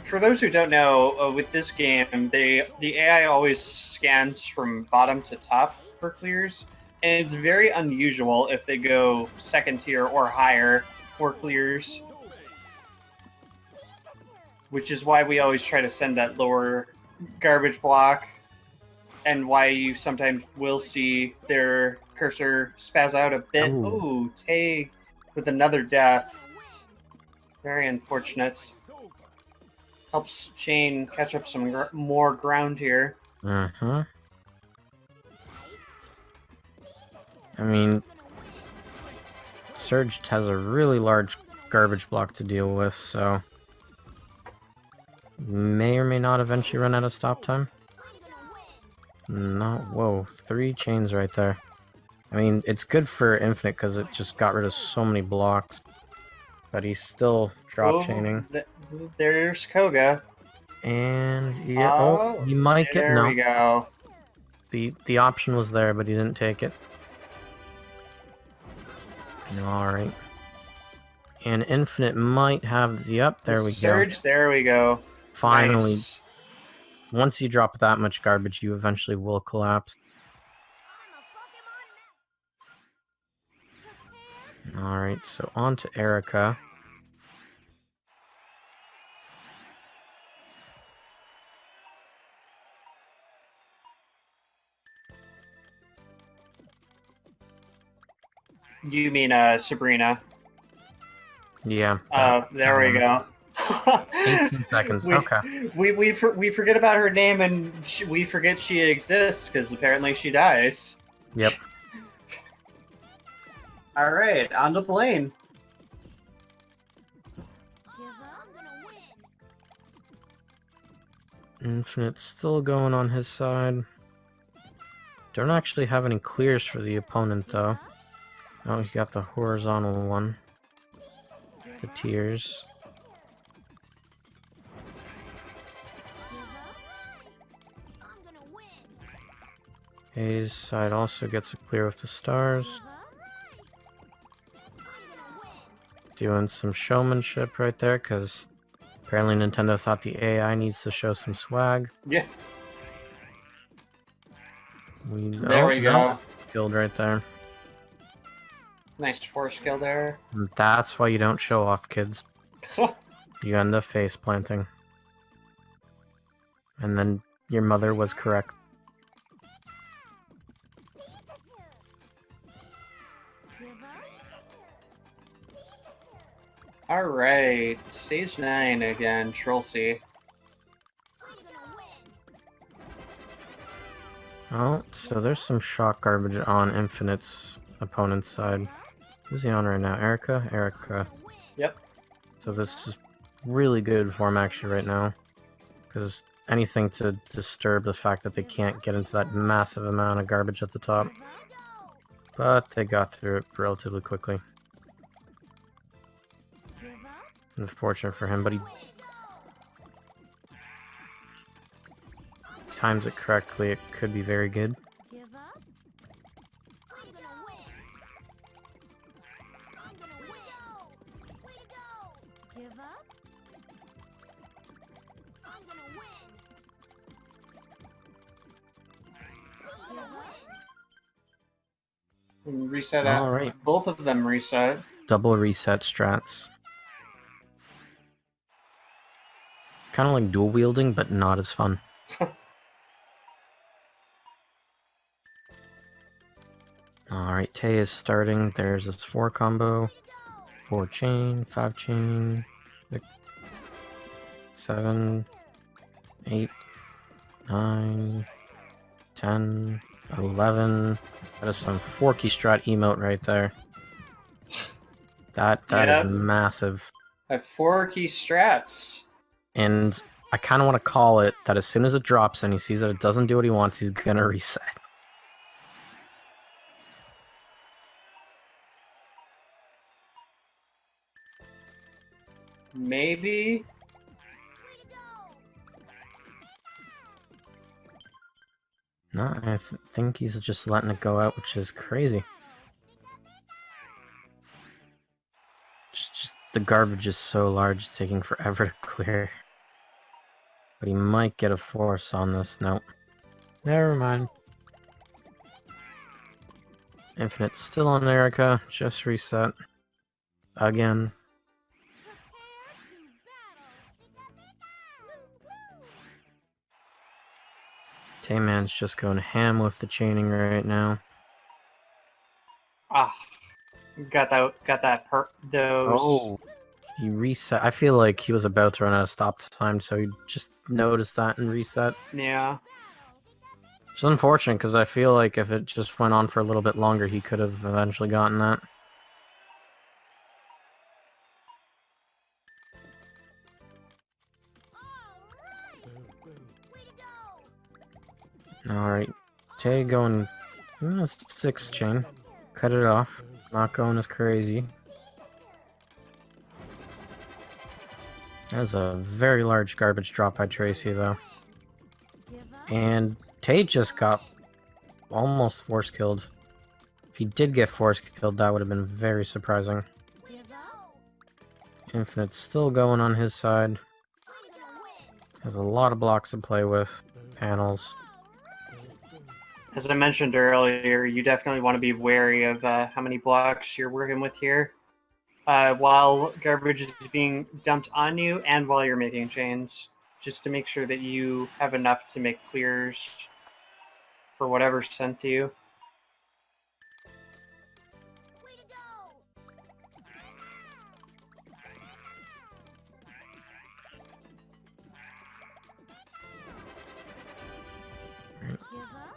for those who don't know, with this game, the AI always scans from bottom to top for clears, and it's very unusual if they go second tier or higher for clears. Which is why we always try to send that lower garbage block, and why you sometimes will see their cursor spaz out a bit. Ooh, Tay with another death. Very unfortunate. Helps Chain catch up some more ground here. I mean, Surge has a really large garbage block to deal with, so... May or may not eventually run out of stop time. Whoa, 3 chains right there. I mean, it's good for Infinite because it just got rid of so many blocks. But he's still drop chaining. There's Koga. And yeah, he might get There we go. The option was there, but he didn't take it. Alright. And Infinite might have yep, there we go. Surge, there we go. Finally. Nice. Once you drop that much garbage, you eventually will collapse. Alright, so on to Erica. You mean Sabrina? Yeah. There we go. 18 seconds. Okay. We forget about her name and we forget she exists because apparently she dies. Yep. All right, on to the lane. Infinite's still going on his side. Don't actually have any clears for the opponent though. Oh, he got the horizontal one. The tiers. Hayes' side also gets a clear with the stars. Doing some showmanship right there, because apparently Nintendo thought the AI needs to show some swag. Yeah. There we go. Killed right there. Nice force skill there. And that's why you don't show off, kids. You end up face planting. And then your mother was correct. Alright, stage 9 again, Troll C. Oh, so there's some shock garbage on Infinite's opponent's side. Who's he on right now? Erica? Erica. Yep. So this is really good for him actually right now. Because anything to disturb the fact that they can't get into that massive amount of garbage at the top. But they got through it relatively quickly. Unfortunate for him, but he times it correctly. It could be very good. Reset All out. right. Both of them reset. Double reset strats. Kind of like dual wielding, but not as fun. Alright, Tay is starting. There's his 4 combo. 4 chain, 5 chain, 6, 7, 8, 9, 10, 11. That is some forky strat emote right there. That Yep. is massive. I have 4 key strats. And I kind of want to call it that as soon as it drops and he sees that it doesn't do what he wants, he's gonna reset. Maybe. No, I think he's just letting it go out, which is crazy. Just the garbage is so large, it's taking forever to clear. But he might get a force on this. Nope. Never mind. Infinite's still on Erica. Just reset. Again. Tayman's just going ham with the chaining right now. Ah, got those. Oh, he reset. I feel like he was about to run out of stop time, so he just noticed that and reset. Yeah. It's unfortunate because I feel like if it just went on for a little bit longer, he could have eventually gotten that. Alright. Tay going 6 chain. Cut it off. Not going as crazy. That's a very large garbage drop by Tracy, though. And Tay just got almost force killed. If he did get force killed, that would have been very surprising. Infinite's still going on his side. Has a lot of blocks to play with. Panels. As I mentioned earlier, you definitely want to be wary of how many blocks you're working with here. While garbage is being dumped on you and while you're making chains. Just to make sure that you have enough to make clears for whatever's sent to you.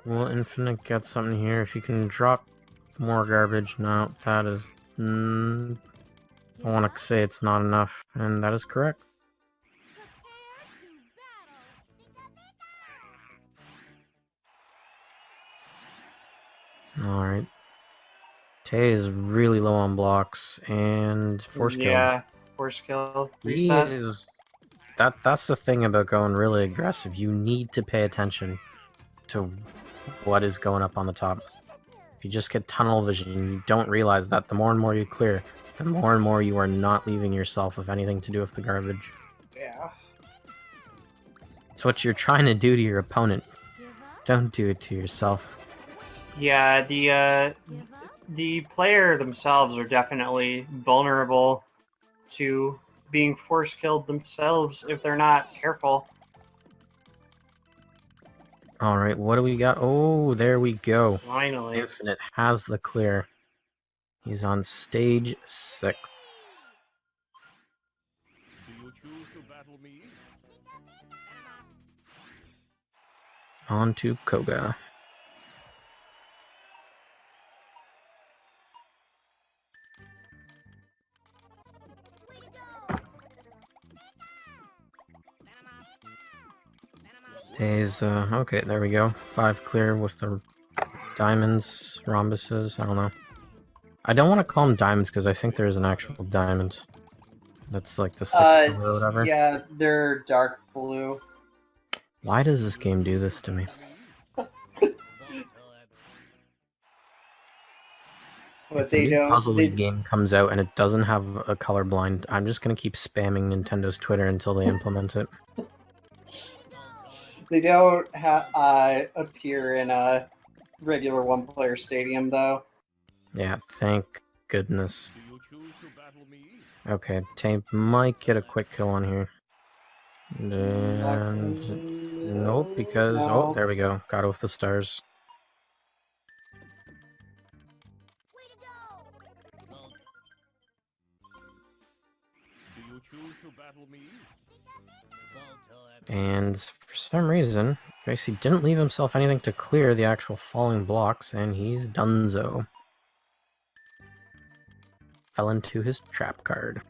Will Infinite get something here? If you can drop more garbage. No, that is... I want to say it's not enough, and that is correct. Alright. Tay is really low on blocks, and force kill. Yeah, force kill. He Reset. is... That's the thing about going really aggressive. You need to pay attention to what is going up on the top. If you just get tunnel vision, you don't realize that the more and more you clear, the more and more you are not leaving yourself with anything to do with the garbage. Yeah. It's what you're trying to do to your opponent. Don't do it to yourself. Yeah, the player themselves are definitely vulnerable to being force killed themselves if they're not careful. Alright, what do we got? Oh, there we go. Finally. Infinite has the clear. He's on stage 6. Do you choose to battle me? On to Koga. Days, okay, there we go. 5 clear with the diamonds, rhombuses, I don't know. I don't want to call them diamonds because I think there is an actual diamond. That's like the 6 color or whatever. Yeah, they're dark blue. Why does this game do this to me? But If the they new don't. Puzzle They, League game comes out and it doesn't have a colorblind, I'm just gonna keep spamming Nintendo's Twitter until they implement it. they don't appear in a regular one-player stadium, though. Yeah, thank goodness. Do you choose to battle me? Okay, Tape might get a quick kill on here. And nope, because oh, No. there we go. Got it with the stars. Do you choose to battle me? And for some reason, Gracie didn't leave himself anything to clear the actual falling blocks, and he's donezo. Fell into his trap card.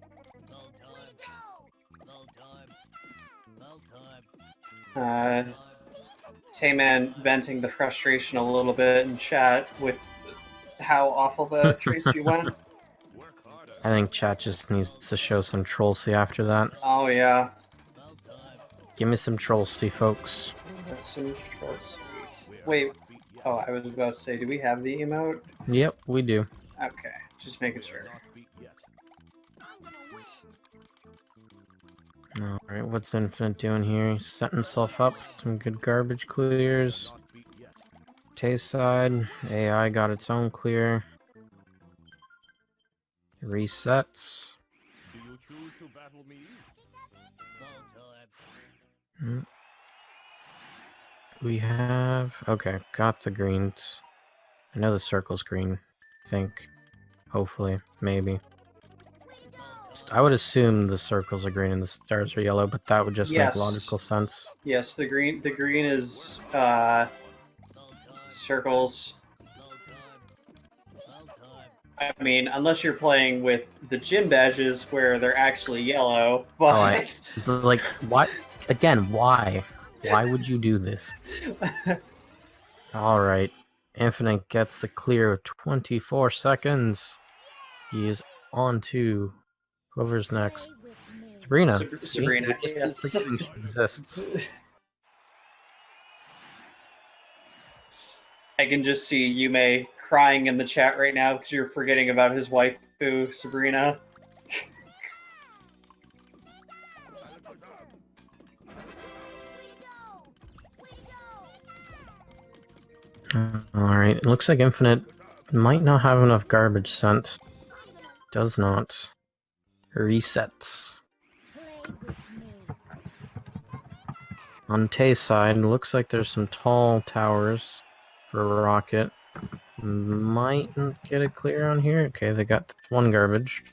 Tayman venting the frustration a little bit in chat with how awful the Tracy went. Work harder. I think chat just needs to show some trollsy after that. Oh yeah, Give me some trollsy, folks. that's some shorts. Wait, oh, I was about to say, do we have the emote? Yep, we do. Okay, just making sure. Alright, what's Infinite doing here? He's setting himself up. Some good garbage clears. Tay side, AI got its own clear. Resets. Do you choose to battle me? We have... Okay, got the greens. I know the circle's green. I think. Hopefully. Maybe. I would assume the circles are green and the stars are yellow, but that would just Yes. make logical sense. Yes, the green is circles. I mean, unless you're playing with the gym badges where they're actually yellow, but Like, what? Again, why? Why would you do this? Alright. Infinite gets the clear of 24 seconds. He's on to whoever's next. Sabrina. See? Sabrina, We just keep yes. forgetting she exists. I can just see Yume crying in the chat right now because you're forgetting about his wife, Sabrina. Alright, it looks like Infinite might not have enough garbage sent. Does not. Resets. On Tay's side, it looks like there's some tall towers for Rocket. Might get it clear on here. Okay, they got one garbage.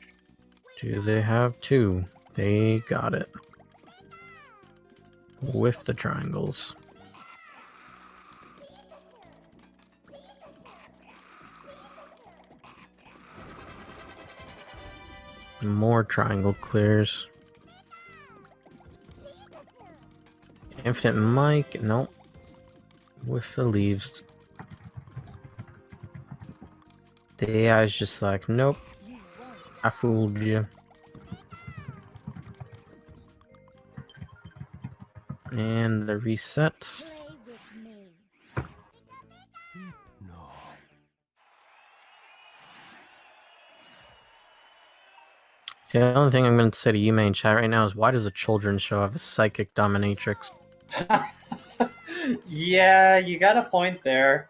Do they have two? They got it. With the triangles. More triangle clears. Infinite Mike, nope. With the leaves. The AI's just like, nope. I fooled you. And the reset. The only thing I'm going to say to you, main chat right now is why does a children's show have a psychic dominatrix? Yeah, you got a point there.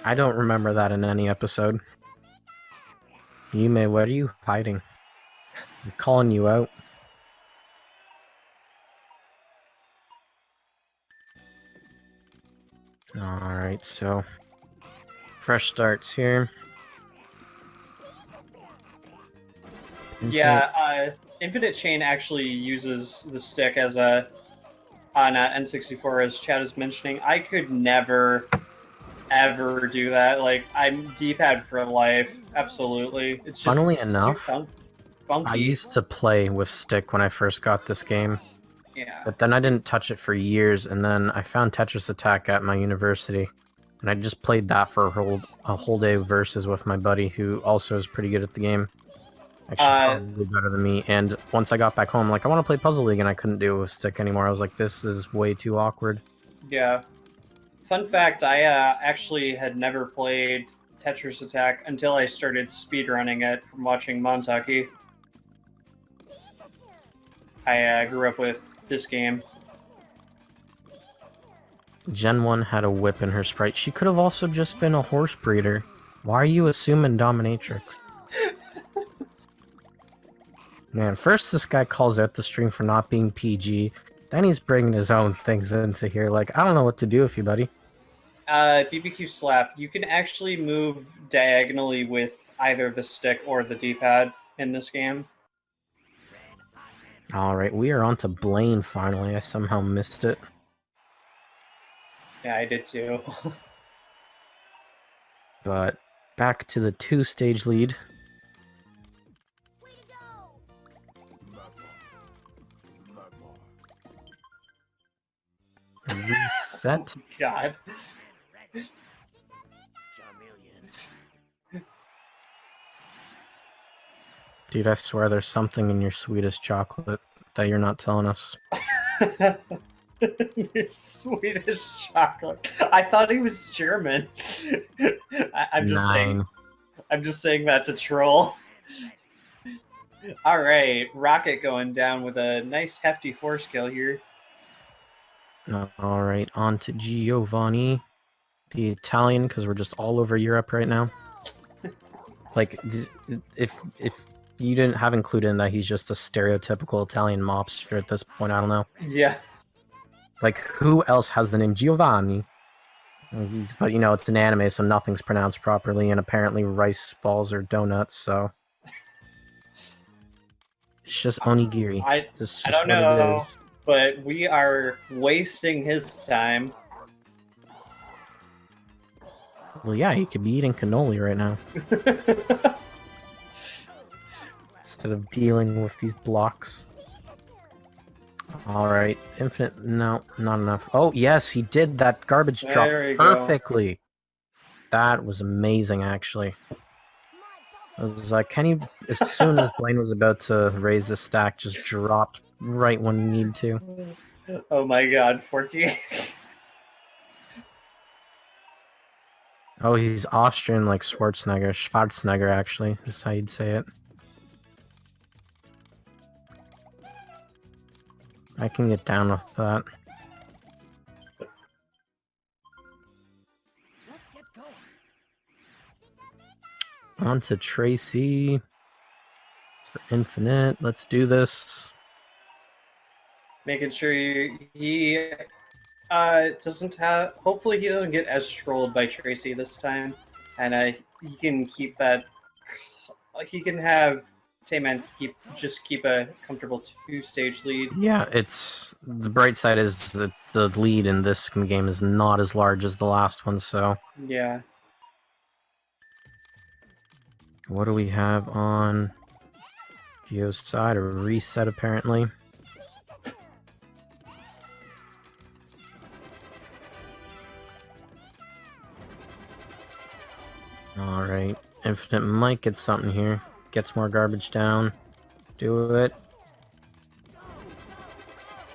I don't remember that in any episode. Yume, what are you hiding? I'm calling you out. Alright, so... fresh starts here. Yeah, Infinite Chain actually uses the stick as a on N64, as Chad is mentioning. I could never, ever do that. Like, I'm D-pad for life. Absolutely. It's just Funnily it's enough, too funky. I used to play with stick when I first got this game, Yeah. but then I didn't touch it for years, and then I found Tetris Attack at my university, and I just played that for a whole day versus with my buddy, who also is pretty good at the game. Actually, probably better than me. And once I got back home, like, I want to play Puzzle League, and I couldn't do it with stick anymore. I was like, this is way too awkward. Yeah. Fun fact, I actually had never played Tetris Attack until I started speedrunning it from watching Montucky. I grew up with this game. Gen 1 had a whip in her sprite. She could have also just been a horse breeder. Why are you assuming dominatrix? Man, first this guy calls out the stream for not being PG. Then he's bringing his own things into here. Like, I don't know what to do with you, buddy. BBQ Slap, you can actually move diagonally with either the stick or the D-pad in this game. Alright, we are on to Blaine finally. I somehow missed it. Yeah, I did too. But back to the 2-stage lead. Reset. God. Dude, I swear there's something in your sweetest chocolate that you're not telling us. Your Swedish chocolate. I thought he was German. I'm just saying. I'm just saying that to troll. All right, Rocket going down with a nice hefty force kill here. All right, on to Giovanni, the Italian, because we're just all over Europe right now. Like, if you didn't have included in that, he's just a stereotypical Italian mobster at this point. I don't know. Yeah. Like, who else has the name Giovanni? But, you know, it's an anime, so nothing's pronounced properly, and apparently rice balls are donuts, so... It's just onigiri. I don't know, but we are wasting his time. Well, yeah, he could be eating cannoli right now. Instead of dealing with these blocks. Alright, infinite... No, not enough. Oh, yes, he did that garbage drop perfectly. Go. That was amazing, actually. I was like, can you... As soon as Blaine was about to raise the stack, just dropped right when he needed to. Oh my god, Forky. Oh, he's Austrian like Schwarzenegger, actually, is how you'd say it. I can get down with that. On to Tracy for infinite. Let's do this. Making sure he doesn't have. Hopefully, he doesn't get as trolled by Tracy this time, and he can keep that. He can have Tayman keep a comfortable 2-stage lead. Yeah, it's the bright side is that the lead in this game is not as large as the last one, so yeah. What do we have on Gio's side? A reset, apparently. Alright, Infinite might get something here. Gets more garbage down. Do it.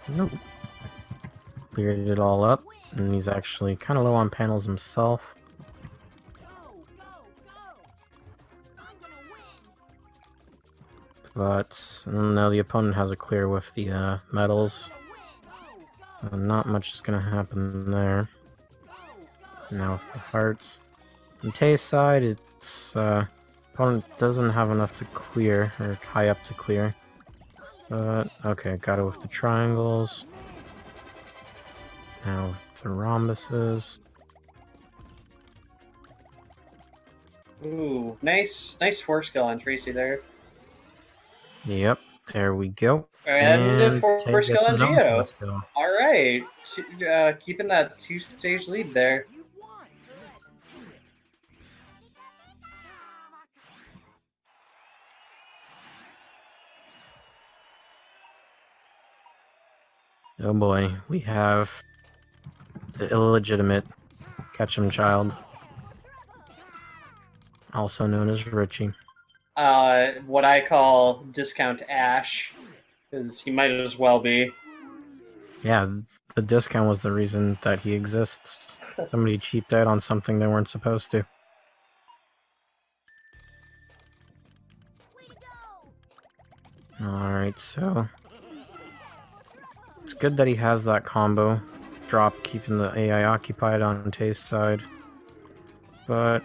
Nope. Cleared it all up. And he's actually kind of low on panels himself. But now the opponent has a clear with the metals. Not much is going to happen there. Now with the hearts. On Tay's side, it's opponent doesn't have enough to clear, or high up to clear. But okay, got it with the triangles. Now with the rhombuses. Ooh, nice force kill on Tracy there. Yep, there we go. And force kill on Gio. Alright, keeping that 2-stage lead there. Oh boy, we have the illegitimate Ketchum child, also known as Richie. What I call Discount Ash, because he might as well be. Yeah, the discount was the reason that he exists. Somebody cheaped out on something they weren't supposed to. Alright, so it's good that he has that combo. Drop keeping the AI occupied on Tay's side. But,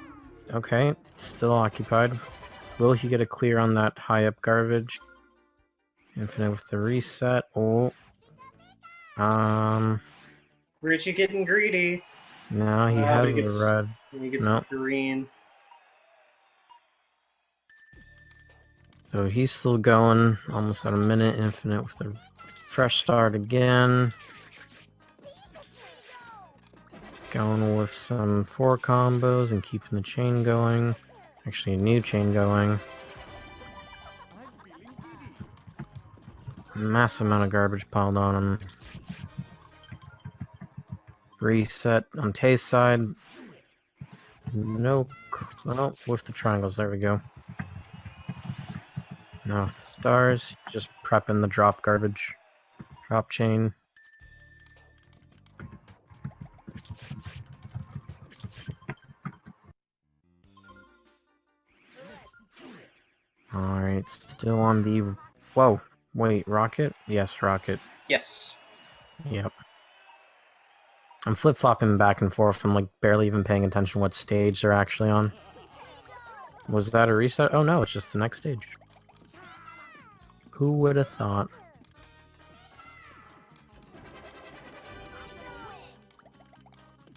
okay, still occupied. Will he get a clear on that high up garbage? Infinite with the reset. Oh. Richie getting greedy. No, he But has he the gets, red. he gets Nope. the green. So he's still going. Almost at a minute. Infinite with a fresh start again. Going with some 4 combos and keeping the chain going. Actually, a new chain going. Massive amount of garbage piled on him. Reset on Tay's side. No. Oh, with the triangles. There we go. Now with the stars. Just prepping the drop garbage. Drop chain. Alright, still on the... Whoa, wait, rocket? Yes, rocket. Yes. Yep. I'm flip-flopping back and forth. I'm like barely even paying attention what stage they're actually on. Was that a reset? Oh no, it's just the next stage. Who would have thought?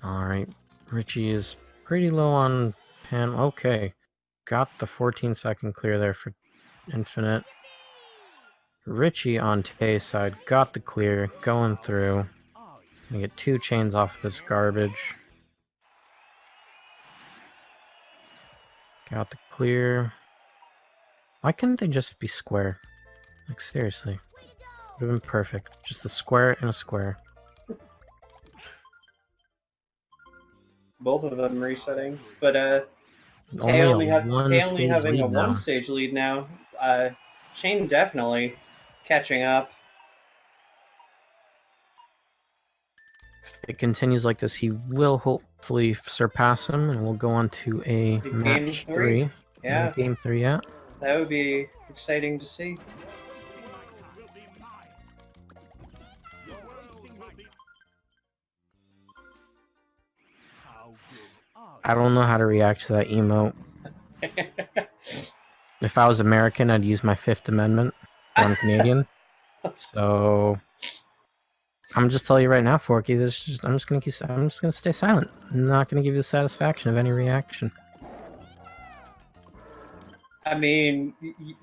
Alright, Richie is pretty low on pan. Okay, got the 14-second clear there for Infinite. Richie on Tay's side got the clear, going through. We get 2 chains off this garbage. Got the clear. Why couldn't they just be square? Like, seriously. Would have been perfect. Just a square and a square. Both of them resetting. But Tay Only a Tay only one-stage having a lead now. one-stage lead now. Chain definitely catching up. If it continues like this, he will hopefully surpass him, and we'll go on to a Game match 3? 3. Yeah, Game 3, yeah. that would be exciting to see. I don't know how to react to that emote. If I was American, I'd use my Fifth Amendment, but I'm Canadian. So I'm just telling you right now, Forky. I'm just gonna stay silent. I'm not gonna give you the satisfaction of any reaction. I mean,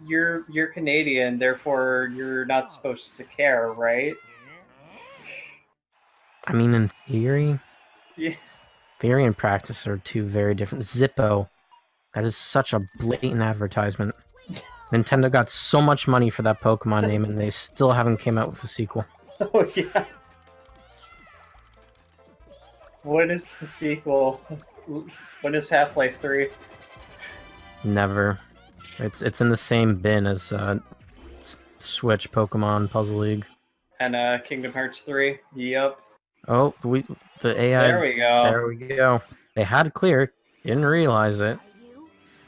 you're Canadian, therefore you're not supposed to care, right? I mean, in theory, Yeah. theory and practice are two very different. Zippo, that is such a blatant advertisement. Nintendo got so much money for that Pokemon name, and they still haven't came out with a sequel. Oh yeah. When is the sequel? When is Half-Life 3? Never. It's in the same bin as Switch Pokemon Puzzle League. And Kingdom Hearts 3? Yep. Oh, the AI. There we go. There we go. They had clear. Didn't realize it.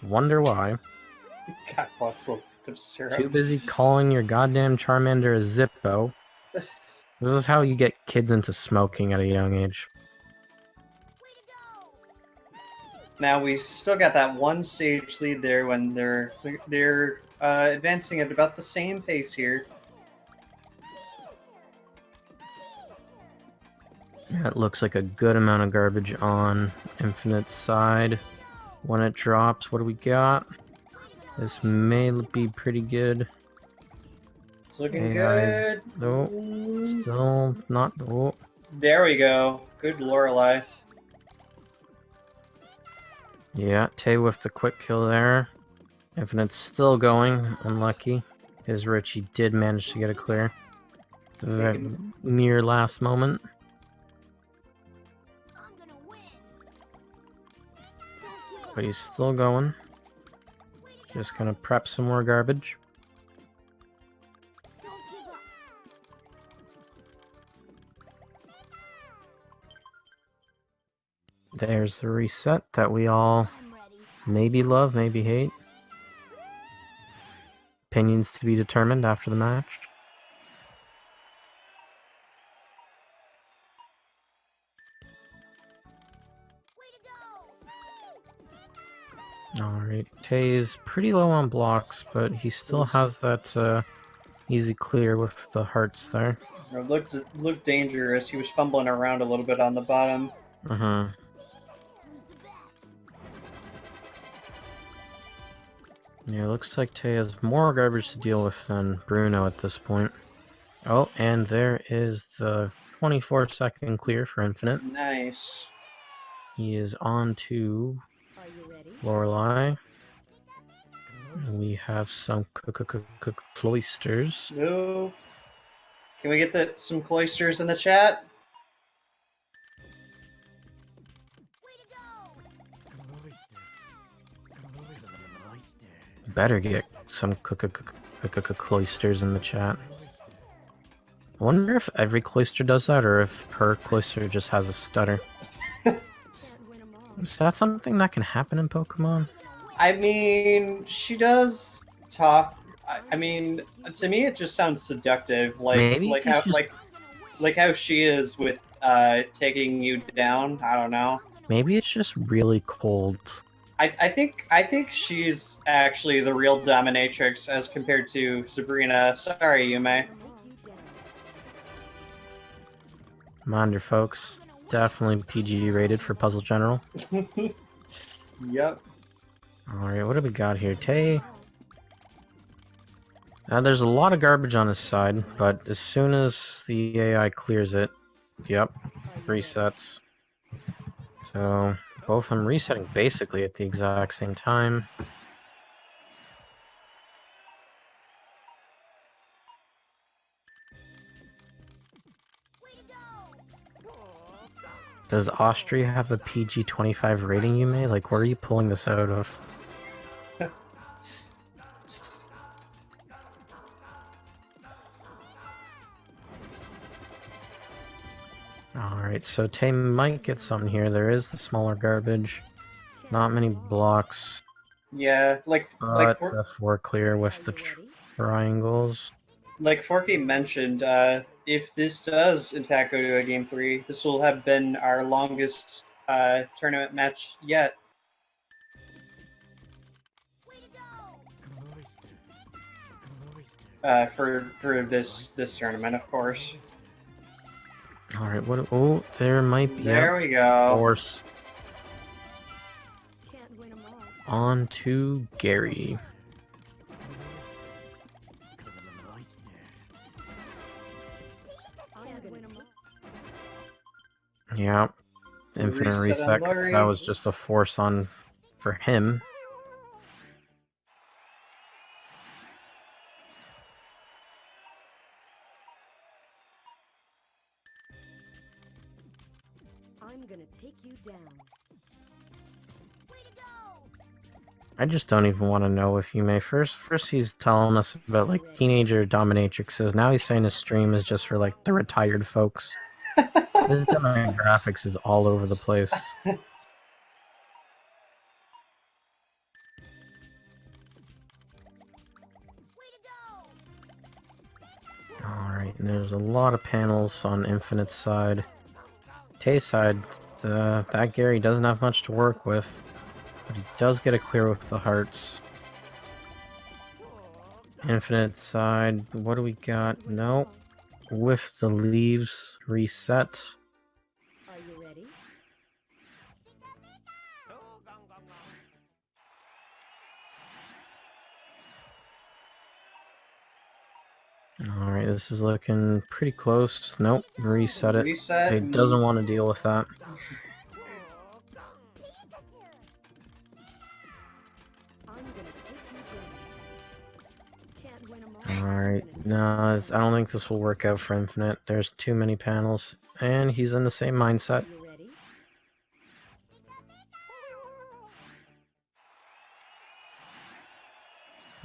Wonder why. God bless the syrup. Too busy calling your goddamn Charmander a Zippo. This is how you get kids into smoking at a young age. Now we still got that one stage lead there when they're advancing at about the same pace here. Yeah, it looks like a good amount of garbage on Infinite's side. When it drops, what do we got? This may be pretty good. It's looking AI's, good. Oh, still not. Oh. There we go. Good Lorelei. Yeah, Tay with the quick kill there. Infinite's still going. Unlucky. His Richie did manage to get a clear. The near last moment. But he's still going. Just gonna prep some more garbage. There's the reset that we all maybe love, maybe hate. Opinions to be determined after the match. Alright, Tay's pretty low on blocks, but he still has that easy clear with the hearts there. It looked dangerous. He was fumbling around a little bit on the bottom. Yeah, looks like Tay has more garbage to deal with than Bruno at this point. Oh, and there is the 24-second clear for Infinite. Nice. He is on to Lorelei. We have some cloisters. No. Can we get some cloisters in the chat? Better get some cloisters in the chat. I wonder if every cloister does that, or if her cloister just has a stutter. Is that something that can happen in Pokemon? I mean, she does talk. I mean, to me, it just sounds seductive. Like how she is with taking you down. I don't know. Maybe it's just really cold. I think she's actually the real dominatrix as compared to Sabrina. Sorry, Yume. Reminder, folks. Definitely PG rated for Puzzle General. Yep. Alright, what do we got here? Tay. Now, there's a lot of garbage on his side, but as soon as the AI clears it, yep, resets. So, both of them resetting basically at the exact same time. Does Austria have a PG-25 rating, Yume? Like, where are you pulling this out of? Alright, so Tay might get something here. There is the smaller garbage. Not many blocks. Yeah, But the 4 clear with the triangles. Like Forky mentioned, if this does in fact go to a game 3, this will have been our longest tournament match yet. For this tournament, of course. All right, what? Oh, there might be. There we go. Force. On to Gary. Yeah, infinite reset. That was just a force on for him. I'm gonna take you down. I just don't even want to know if you may. First he's telling us about like teenager dominatrixes. Now he's saying his stream is just for like the retired folks. This demographics is all over the place. Alright, and there's a lot of panels on Infinite's side. Tay's side, that Gary doesn't have much to work with, but he does get a clear with the hearts. Infinite side, what do we got? No. With the leaves reset. Are you ready? Alright, this is looking pretty close. Nope, reset it. Reset. It doesn't want to deal with that. Alright, no, I don't think this will work out for Infinite. There's too many panels, and he's in the same mindset.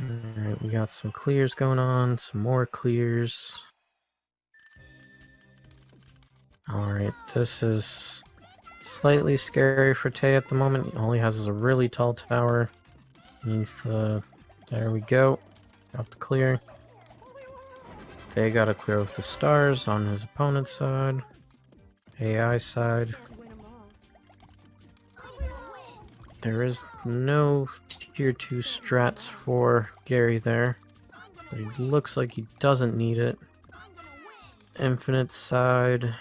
Alright, we got some clears going on, some more clears. Alright, this is slightly scary for Tay at the moment. All he has is a really tall tower. Needs the... There we go. Got the clear. They got to clear with the stars on his opponent's side. AI side. Can't win 'em all. There is no tier 2 strats for Gary there. But he looks like he doesn't need it. Infinite side.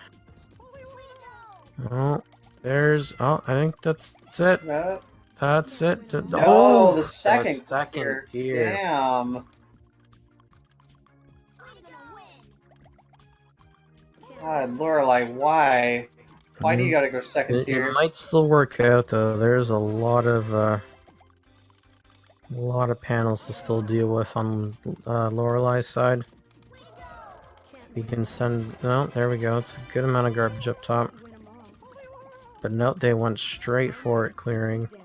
Oh, there's... Oh, I think that's it. No, That's it. no, Oh, the second second tier. tier. Damn. God, Lorelai, why? Why do you gotta go second It tier? might still work out though. There's a lot of panels to still deal with on Lorelai's side. We can send. No, there we go. It's a good amount of garbage up top. Win 'em all. But no, they went straight for it, clearing. Down.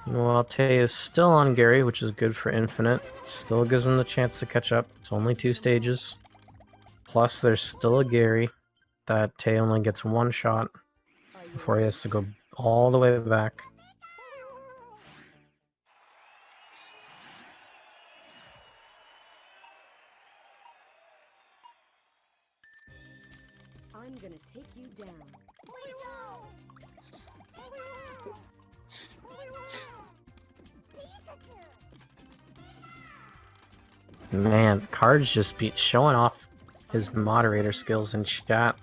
Meanwhile, Tay is still on Gary, which is good for Infinite. Still gives him the chance to catch up. It's only 2 stages. Plus, there's still a Gary that Tay only gets 1 shot Are you before he ready? has to go all the way back. I'm gonna take you down. Man, Card's just be showing off his moderator skills in chat.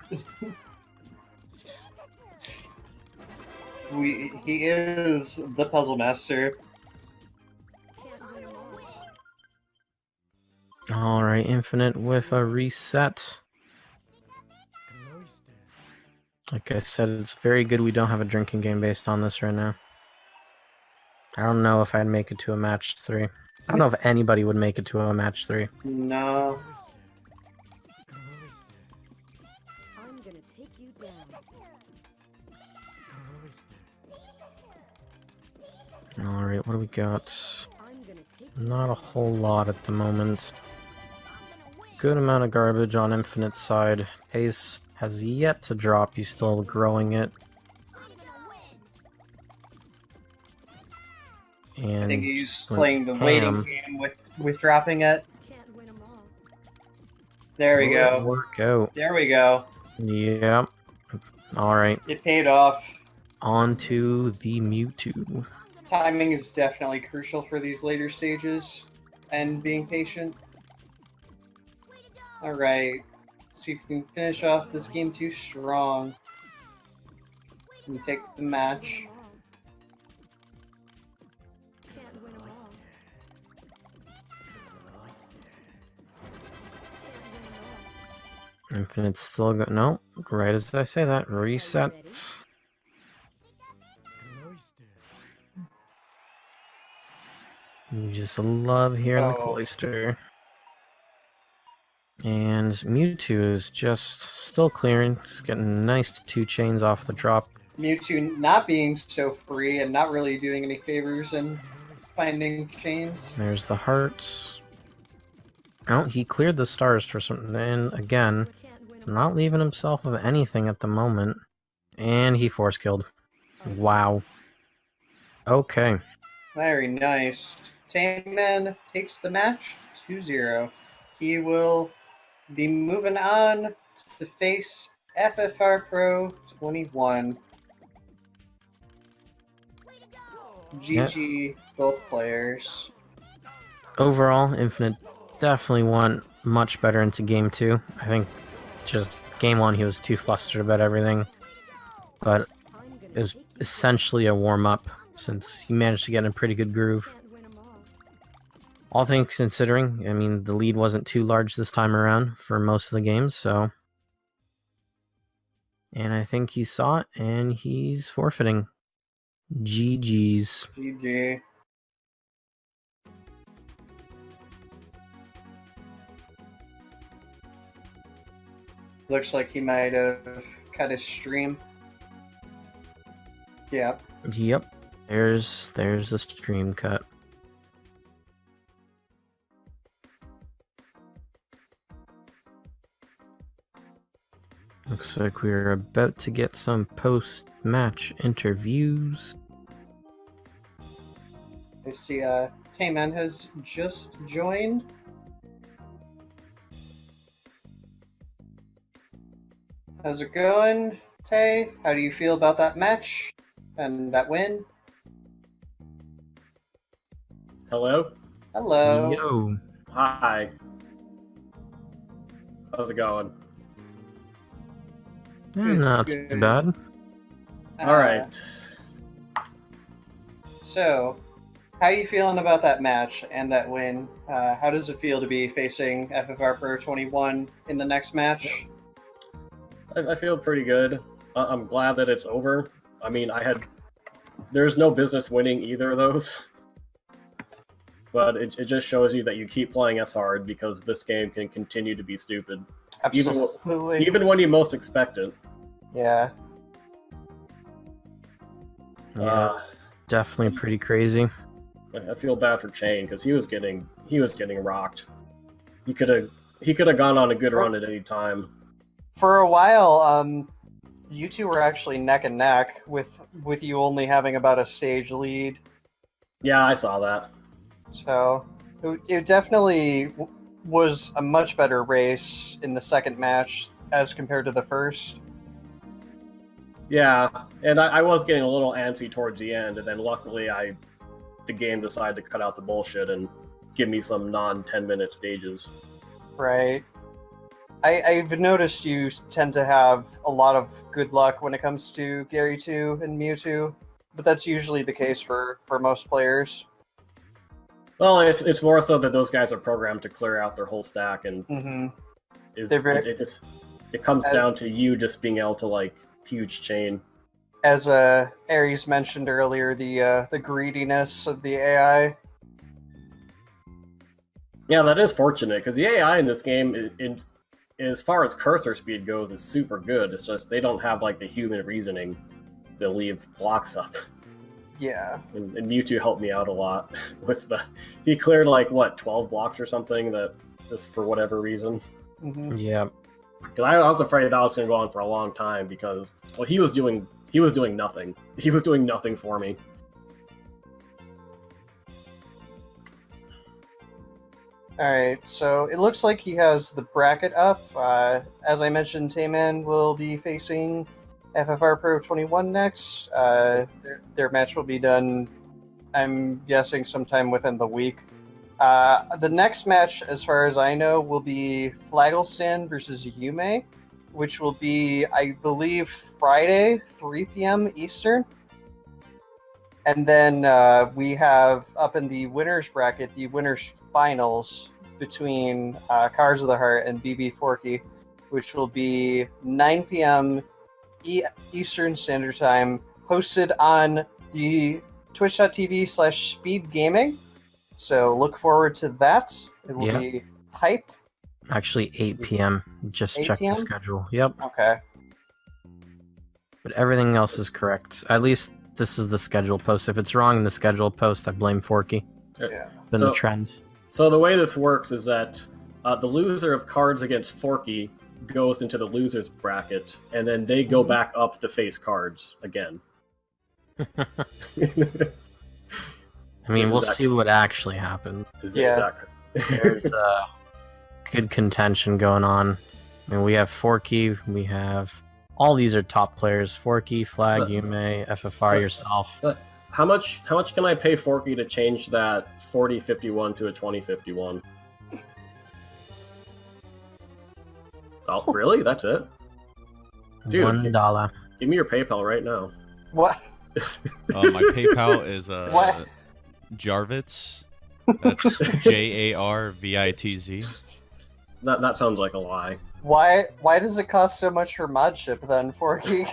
He is the puzzle master. Can't win 'em all. Alright, Infinite with a reset. Like I said, it's very good we don't have a drinking game based on this right now. I don't know if I'd make it to a match 3. I don't know if anybody would make it to a match 3. No. I'm gonna take you down. Alright, what do we got? I'm gonna take you Not a down. whole lot at the moment. Good amount of garbage on Infinite's side. Pace has yet to drop, he's still growing it. And I think he's went playing the ham. waiting game with dropping it. Can't win 'em all. There we Will it go. work out? There we go. Yep. Alright, It paid off. on to the Mewtwo. Timing is definitely crucial for these later stages, and being patient. Alright, see if we can finish off this game 2 strong. And take the match. Can't win 'em all. Can't win 'em all. Infinite's still go. No, right as I say that, reset. ready? You just love hearing the Oh. cloister. And Mewtwo is just still clearing, just getting nice 2 chains off the drop. Mewtwo not being so free and not really doing any favors in finding chains. There's the hearts. Oh, he cleared the stars for some. And again, Can't win he's 'em not leaving himself with anything at the moment. And he force killed. Wow. Okay. Very nice. Tayman takes the match 2-0. He will be moving on to face FFR Pro 21. GG, both players. Overall, Infinite definitely went much better into game 2. I think just game 1 he was too flustered about everything. But I'm gonna it was take you essentially a warm-up since he managed to get in a pretty good groove. Can't win 'em all. All things considering, I mean, the lead wasn't too large this time around for most of the games, so... And I think he saw it, and he's forfeiting. GG's. GG. Looks like he might have cut his stream. Yep. Yep. There's the stream cut. Looks like we're about to get some post-match interviews. I see Tayman has just joined. How's it going, Tay? How do you feel about that match and that win? Hello? Hello. Yo. Hi. How's it going? Not good. too bad. Alright. So, how you feeling about that match and that win? How does it feel to be facing FFR Pro 21 in the next match? I feel pretty good. I'm glad that it's over. I mean, there's no business winning either of those. But it just shows you that you keep playing as hard because this game can continue to be stupid. Absolutely. Even when you most expect it. Yeah. Yeah, definitely pretty crazy. I feel bad for Chain because he was getting rocked. He could have gone on a good run at any time. For a while, you two were actually neck and neck with you only having about a stage lead. Yeah, I saw that. So it definitely was a much better race in the second match as compared to the first. Yeah, and I was getting a little antsy towards the end, and then luckily the game decided to cut out the bullshit and give me some non-10-minute stages. Right. I've noticed you tend to have a lot of good luck when it comes to Gary 2 and Mewtwo, but that's usually the case for most players. Well, it's more so that those guys are programmed to clear out their whole stack, and Mm-hmm. it comes down to you just being able to like huge chain. As Aries mentioned earlier, the greediness of the AI. Yeah, that is fortunate because the AI in this game, as far as cursor speed goes, is super good. It's just they don't have like the human reasoning to leave blocks up. Yeah. And Mewtwo helped me out a lot with he cleared like what 12 blocks or something that just for whatever reason. Mm-hmm. Yeah. Because I was afraid that was going to go on for a long time because he was doing nothing. He was doing nothing for me. Alright, so it looks like he has the bracket up. As I mentioned, Tayman will be facing FFR Pro 21 next. Their match will be done, I'm guessing, sometime within the week. The next match, as far as I know, will be Flagelstan versus Yume, which will be, I believe, Friday, 3 p.m. Eastern. And then we have up in the winners bracket, the winners finals between Cars of the Heart and BB Forky, which will be 9 p.m. Eastern Standard Time, hosted on the twitch.tv/speed gaming. So look forward to that. It will be hype. Actually, 8 p.m. Just 8 check p.m.? the schedule. Yep. Okay. But everything else is correct. At least this is the schedule post. If it's wrong in the schedule post, I blame Forky. Yeah. Then the trends. So the way this works is that the loser of Cards against Forky goes into the losers bracket, and then they go back up to face Cards again. I mean, we'll see what actually happened. There's good contention going on. I mean, we have Forky, we have... All these are top players. Forky, Flag, Yume, FFR, yourself. How much can I pay Forky to change that 4051 to a 2051? Oh, really? That's it? Dude, $1. Give me your PayPal right now. What? My PayPal is What? Jarvitz. That's JARVITZ. That sounds like a lie. Why does it cost so much for mod ship then, Forky?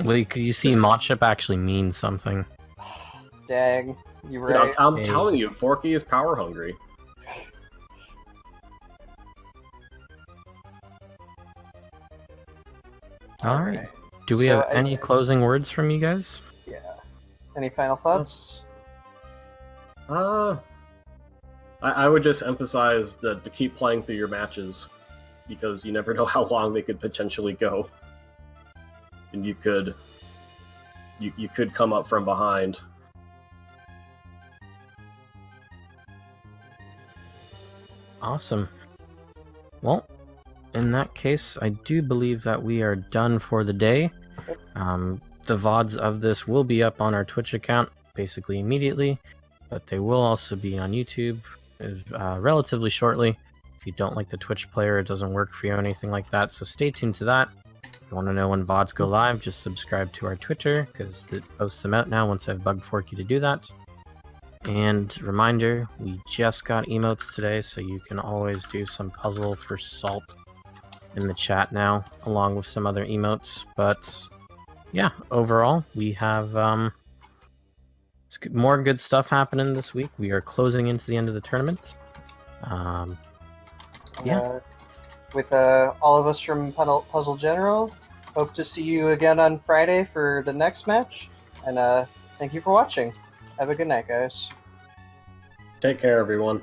Well, you see, mod ship actually means something. Dang, you Dude, right. I'm telling you, Forky is power hungry. Alright. Do we have any closing words from you guys? Yeah. Any final thoughts? I would just emphasize to keep playing through your matches, because you never know how long they could potentially go, and you could come up from behind. Awesome. Well, in that case, I do believe that we are done for the day. The VODs of this will be up on our Twitch account basically immediately, but they will also be on YouTube relatively shortly. If you don't like the Twitch player, it doesn't work for you or anything like that, so stay tuned to that. If you want to know when VODs go live, just subscribe to our Twitter, because it posts them out now once I've bugged Forky to do that. And reminder, we just got emotes today, so you can always do some puzzle for salt in the chat now, along with some other emotes. But yeah, overall, we have more good stuff happening this week. We are closing into the end of the tournament. Yeah. With all of us from Puzzle General, hope to see you again on Friday for the next match. And thank you for watching. Have a good night, guys. Take care, everyone.